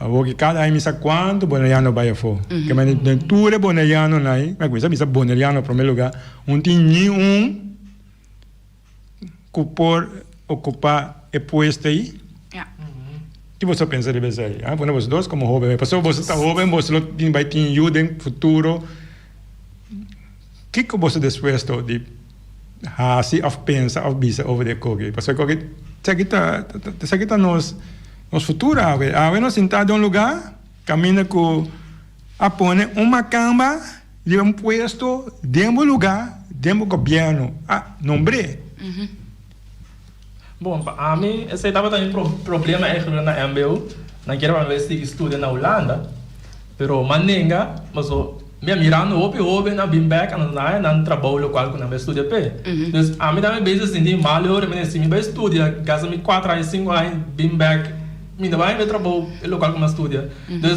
Agora cada ano misa quanto boneriano vai for. Que manda, tudo é boneriano na aí, mas coisa misa boneriano em primeiro lugar, tem que por ocupar o posto aí. O que você pensa de vez aí? Bueno, vocês dois como jovem, pessoal, você está jovem, você vai ter ajuda no futuro. O que você disposto de fazer ou pensar ou bisa over de coisa? Porque isso aqui está nos futuro. Agora nós sentamos em um lugar, caminha com a põe uma cama, de um posto, de um lugar, de um governo. Nombre. Bom, a mim, esse estava também problema na MBU, não quero ver se estuda na Holanda, pero maninga, mas minha mirando o na Bimback, não trabalho local que não estuda pé. Então, a mim também vejo assim, mal eu se me vai estudar, gasta me 4 anos, 5 anos, Bimback, me vai ver trabalho local que não estuda. Então,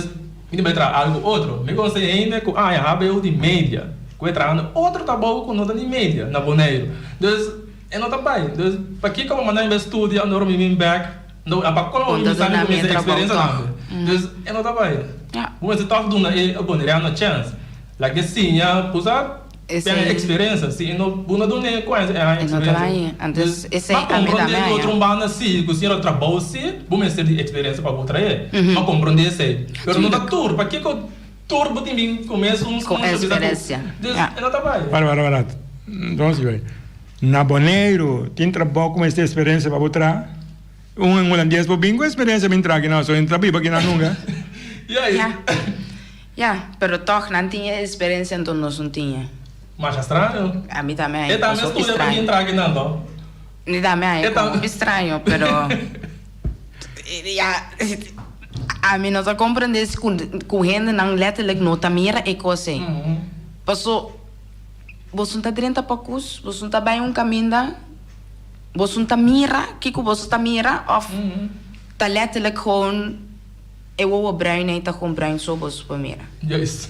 me vai trazer algo outro. Me consigo ainda com a MBU de média, que vai trazer outro trabalho com nota de média na Boneiro. Então, é não tá bem. Então, para que como mandar em estúdio, não me back, não para como me sabe como essa experiência não. Então, é não tá bem. Mas se tá dando é bom, é uma chance. Lá que sim, já pusa tem experiência, se não bunda do né coisa é a experiência. Antes esse a me dá mais. Outro banda se que o senhor trabalha se, bom ser de experiência para outra é. Mas compreender esse. Pero não tá tour, para que que tour botem bem começa com experiência. É não tá bem. Para. Então, se vai. Na Boneiro, tem trabalho com essa experiência para botar. Holandês, por bem com a experiência para entrar aqui, não, só entra bem, porque não nunca. Pero toch, não tinha experiência, então nós não tinha. Mas estranho? A mim também. Eu também estudo para entrar aqui, não? Eu também, é como estranho, pero... A mim não está compreendendo se com gente não letterlijk nota mira e coisa. Passou... Você não está direito para cus, você não está bem um caminho, você não está mira, que você está mira, ou está letterlijk gewoon, eu vou bruin e está gewoon bruin, zo você para mira. Yes.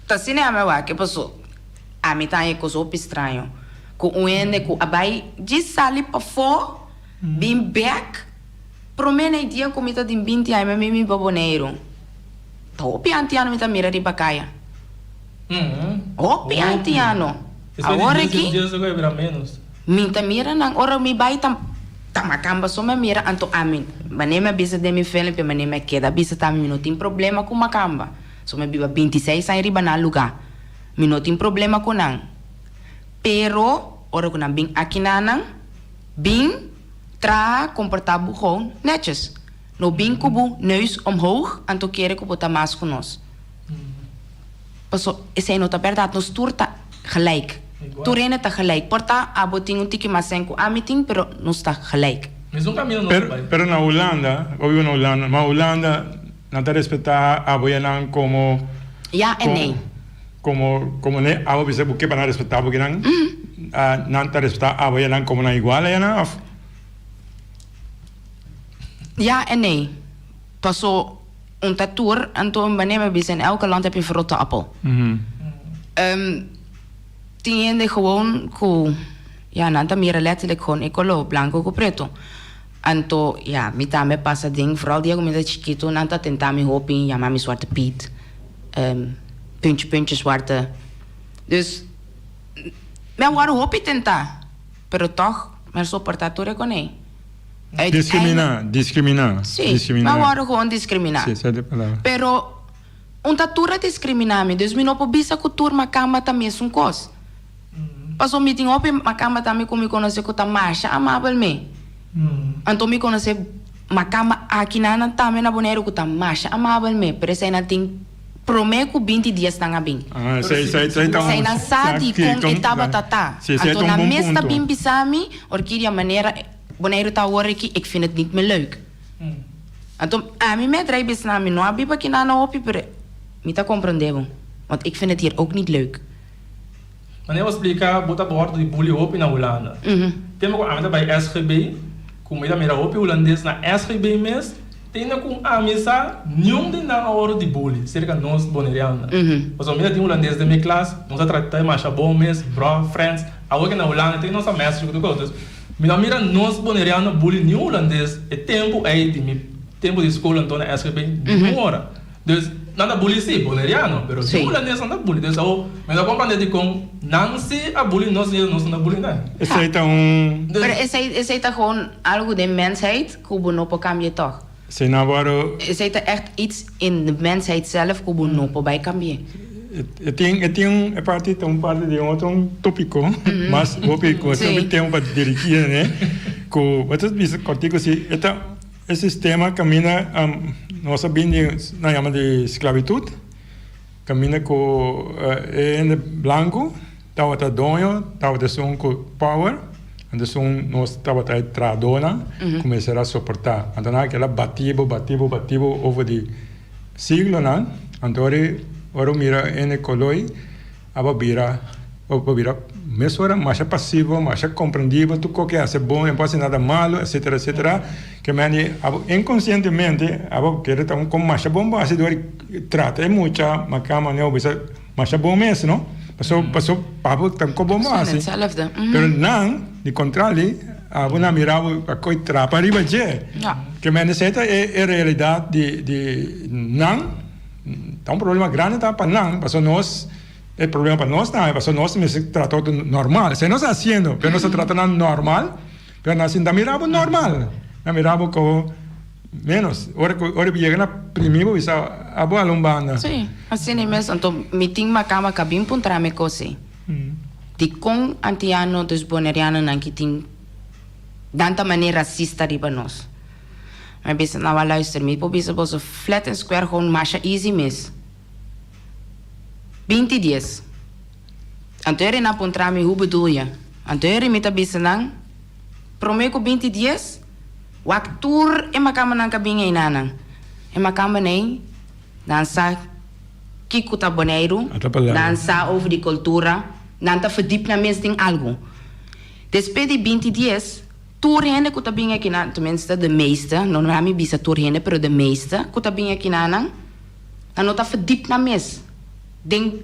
Tá assim é a minha que passou, a mim tá aí coisa estranho, com o ende com a bai de sali para fora, bem back, pro menos dia como está de 20 anos, me baboneiro, tá o piantiano me tá mira de bacaia. Piantiano. Agora aqui. Minta mira nang ora mi bai tam macamba só me mira anto amin. Manema bisa de mi Felipe manema queda bisa tam mi não tem problema com macamba. Só me biba 26 aí riba na lugar. Mi não tem problema com nang. Pero ora com nang bing aqui nanang bing tra comportável gewoon netjes. No bing kubu neus omhoog anto kere kubu tamas com nós. Paso, esse aí não está verdade, nós tour está gelijk. Toerene está gelijk. Porta, aboting um tiki masenko amiting, pero não está gelijk. Mas um caminho não vai. Pero na Holanda, eu vivo na Holanda, mas Holanda não te respeitar a boianan como... Ja en nee. Como ne, abo bisa buke para respeitar porque não te respeitar a boianan como na igual, ya of... Ja en nee. Pas zo een tour en toen wanneer we in elke land heb je verrotte appel. Tiende gewoon cool. Ja, nanta mira letterlijk gewoon ecolo, blanco con preto. En to, ja, mita me passa ding, vooral die met dat chiquito, nanta tentami hoping, ja, mami zwarte piet. Puntje zwarte. Dus, men waren hopi tenta. Pero toch, maar zo portatore con nee. Discriminar. Sí, maar waren gewoon discriminar. Sí, esa es la palabra. Pero, un tatura discriminami, dus mi no po bisa cultura makama também sun cos. Paso meeting op makama também como me conhece com tamasha amável me. Então me conhece makama aqui na também na Bonaire com tamasha amável me, pero sei na ting promeco 20 dias na bem. Ah, sei na sadi com etaba tata. Então na mesta bim bisami, orquídea maneira Bonaire tá hoor ik vind het niet meer leuk. Então a mim me draai bis na mi no abiba que na opi pero me tá compreendendo. Want ik vind het hier ook niet leuk. Maar eu vou explicar, botar a bordo de bullying op na Holanda. Temos a meta bij SGB, como ele mira op holandês na SGB mesmo, tem com a mesa nenhum de na hora de bullying, cerca nós boneriana. Mas a mira tem holandês de minha classe, nós tratamos mais bom mesmo, bro, friends. Agora na Holanda tem nossa mestre que coisas. Mira nós boneriana bullying nenhum holandês, é tempo aí de tempo de escola então na SGB nenhuma hora. Dus nada bullying sim, boneriano, pero sim. Holandês não dá bullying. Dus mas eu compreendo de com não se a bullying nós não bullying não. Esse aí tá um... Maar is het gewoon algo de mensheid, kubo nopo cambie toch? Sim, agora... Is het echt iets in de mensheid zelf, kubo nopo bij cambie? Tem parte de outro tópico, mas vou sempre tem para dirigir, né? Com outras vezes contigo se esse sistema caminha nossa bem na chama de esclavitud, caminha com em branco, tava tá dono, tava de som com power, and som nós tava tá tradona, começar a suportar, então aquela bativo over de siglo, né? Então ora mira em coloi, aba vira mesmo era mais passivo, mais compreendido, tu qualquer hace bom, não pode nada malo, etc. Que mani inconscientemente aba querer estar com mais bom, base de trata é muita, mas cama não bisa mais bom mesmo, não? Passou papo tão com bom assim. Pero não, de contrário, aba na mirava a coi trapa arriba je. Que mani certa é realidade de não, tá um problema grande tá para não, passou nós el problema para nós não, para nós se tratou de normal. Se nós haciendo, pero nós tratando normal, pero nós ainda miramos normal. Nós miramos como menos. Ora chega na primeiro isso a boa lombana. Sim, assim mesmo. Então, meeting makama kabim puntra me cosi. De com antiano dos boneriano nan que tem tanta maneira racista riba nós. Maar bisa nou luister, me po bisa boso flat and square gewoon masha easy mes. 20 dias. Antere na pontrami, hoe bedoel je? Antere met a bisenang? Promeco 20 dias? Wak tour e makama nang kabinga inanang. E makama nei, dansa kikuta boneiro, dansa over die cultura, nanta verdiep na mensen algo. Después de 20 dias, tour hende kuta binga kinanang, tenminste de meeste, non rami bisa tour hende, pero de meeste, kuta binga kinanang, dan nota verdiep na mes. Denk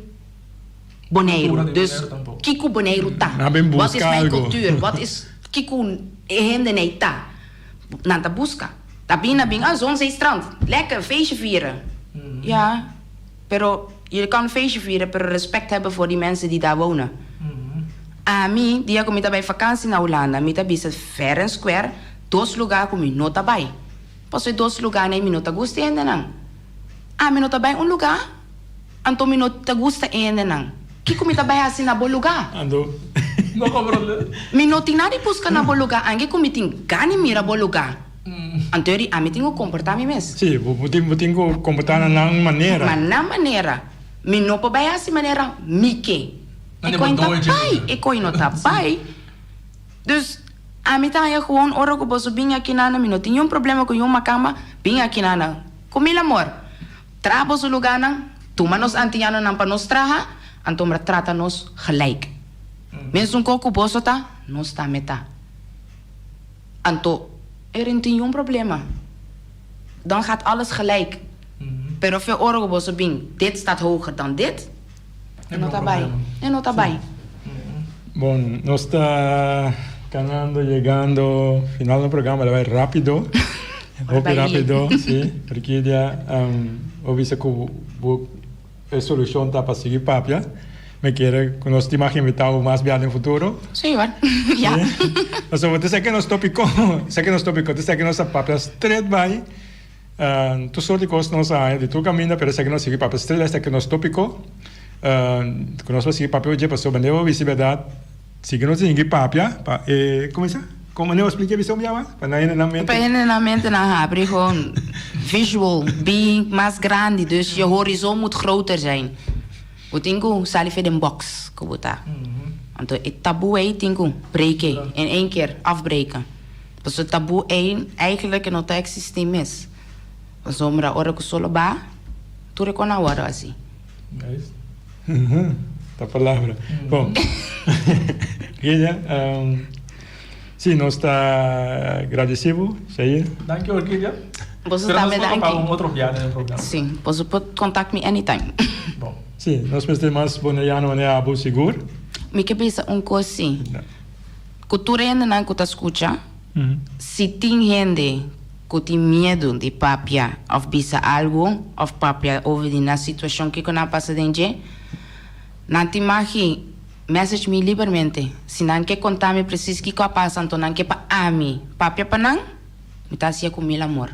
boneiro. Dus Kiko boneiro tá. Wat is mijn cultuur? Wat is Kiko hende nee tá? Nanta busca. Tá bina bing, zon zee strand. Lekker, feestje vieren. Ja, pero je kan een feestje vieren, pero respect hebben voor die mensen die daar wonen. A mim, die ik bij vakantie naar Holanda, met bisa fair and square, dos lugar com nota bij. Pas dos lugar nee, nota gusta hende nang. A mim nota bij un lugar. Anto mi no te gusta ene nang. Kiko mi tabay asin na boluga. Ando. No comprende. Mi no tinari busca na boluga. Ange ko mi ting gani mira boluga. Antori a mi tingo comportar mi mes. Sí, tingo comportar na maneira. Na maneira. Mi no po bay asin maneira mike. Eko in tabay. Dus A mí también gewoon oro que vos bin aquí nana, mi no tiene un problema con yo macama, bin aquí nana. Con mi amor, trabo su lugar nan, tu manos antiano nan pa nos traja, antomra trata nos gelijk. Mensen koku bosota, nos sta meta. Anto, tiene un problema. Dan gaat alles gelijk. Pero veel oro que vos bin, dit staat hoger dan dit. En nota bij. En nota bij. Bueno, nos está ganando, llegando, final del programa, va rápido. Muy rápido, sí. Porque ya, obvio que solución está para seguir papia. Me quiere con nuestra imagen invitado más bien en el futuro. Sí, ¿verdad? Ya. O sea, te sé que nos tópico, te sé que nos papia straight by. Tu sorte cosas no hay, de tu camino, pero sé que nos sigue papia straight, sé que nos tópico. Conosco seguir papia hoje, pasó, vendeu vice verdad. Sigue nos seguir papia, ¿cómo es? Como eu expliquei, você me chama? Para ir na mente. Para ir na mente, abrir gewoon visual, being más grande, dus je horizon moet groter zijn. O tingu salif in box, kubuta. Want het taboe is tingu breken in één keer afbreken. Dus het taboe eigenlijk een other systeem is. Zombra ora ku solo ba, tu recona ora assim. Nice. Esta palavra. Bom. Ella, sí, nos está agradecido, Sheila. Dank je, Orquídea. Você também dank para um outro viagem no programa. Sim, você pode contact me anytime. Bom. Sí, nós temos boneriano e abu seguro. Me que pensa coisa assim. Cultura ainda não que escuta. Se tem gente que tem medo de papia, of bisa algo, of papia over na situação que não passa dentro, não te imagine, message me livremente. Se não quer contar me preciso que passa, então não quer para a mim, papia para não, me tá assim com meu amor.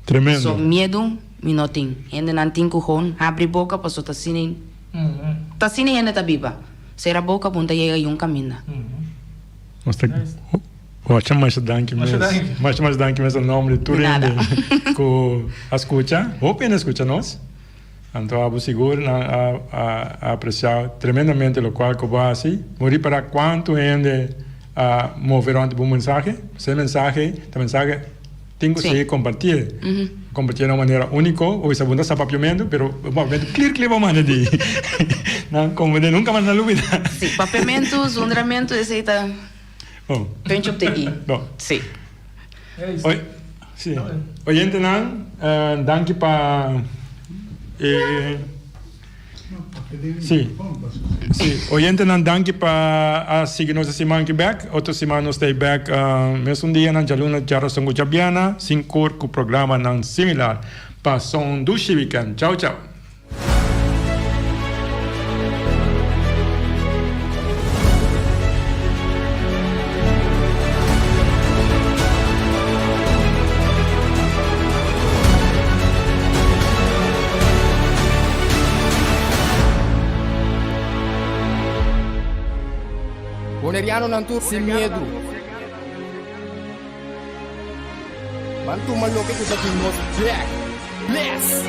Tremendo. So medo, me não tem. Ainda não tem que gewoon, abre boca, passou tá assim, tá assim ainda tá viva. Será boca, ponta chega e caminho. Ótimo, dank mesmo. Mais dank mesmo, nome de tudo que escuta. Open escuta nós. Então, abu seguro a apreciar tremendamente o qual que vai assim. Morir para quanto gente moverão de uma mensagem. Esse mensagem, tem que ser compartilhar. Compartilhar de uma maneira única, ou isso abunda papiamento, pero clear vamos a dizer. Não, como nunca mais na dúvida. Sim, papiamento, zondramento, esse aí tá. Pencho te i. Bom. Sim. Oi. Sim. Oyente nan, danke para sim. Sim. Oyente nan danke para seguir nossa semana que back, outra semana nós stay back, mesmo dia nan jaluna jara songo jabiana, sin cor com programa nan similar. Passou um duche weekend. Tchau, tchau. Boneriano nantur sin medo. Bantu maloke ko sa nos black. Bless.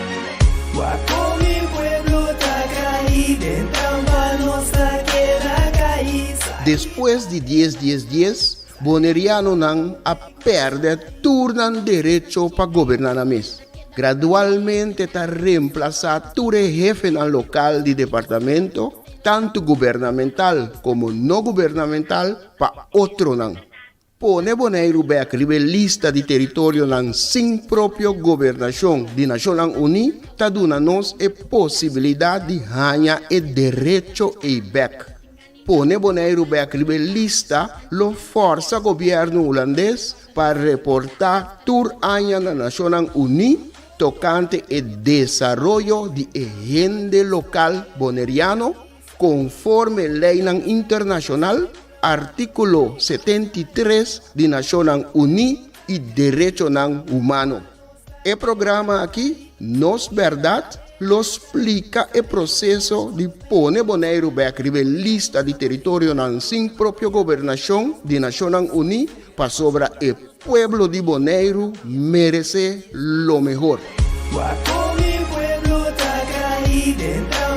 Guapo mi pueblo está caído, entramos a queda caída. Después de 10, Boneriano nan a perder turnan derecho para gobernar a mes. Gradualmente está reemplazado tu jefe en el local de departamento, tanto gubernamental como no gubernamental, para otro nan. Pone Bonaire back lista de territorio nan sin propio gobernación de Naciones Unidas, ta duna nos e posibilidad de ganhar e derecho e back. Pone Bonaire back lista lo forza gobierno holandés para reportar tur año na Naciones Unidas tocante el desarrollo de agente local boneriano conforme ley internacional, artículo 73 de Naciones Unidas y Derecho Humano. El programa aquí, Nos Verdad, lo explica el proceso de poner Bonaire back lista de territorio sin propia gobernación de Naciones Unidas para sobre el pueblo de Bonaire merece lo mejor. Guapo mi pueblo está caído.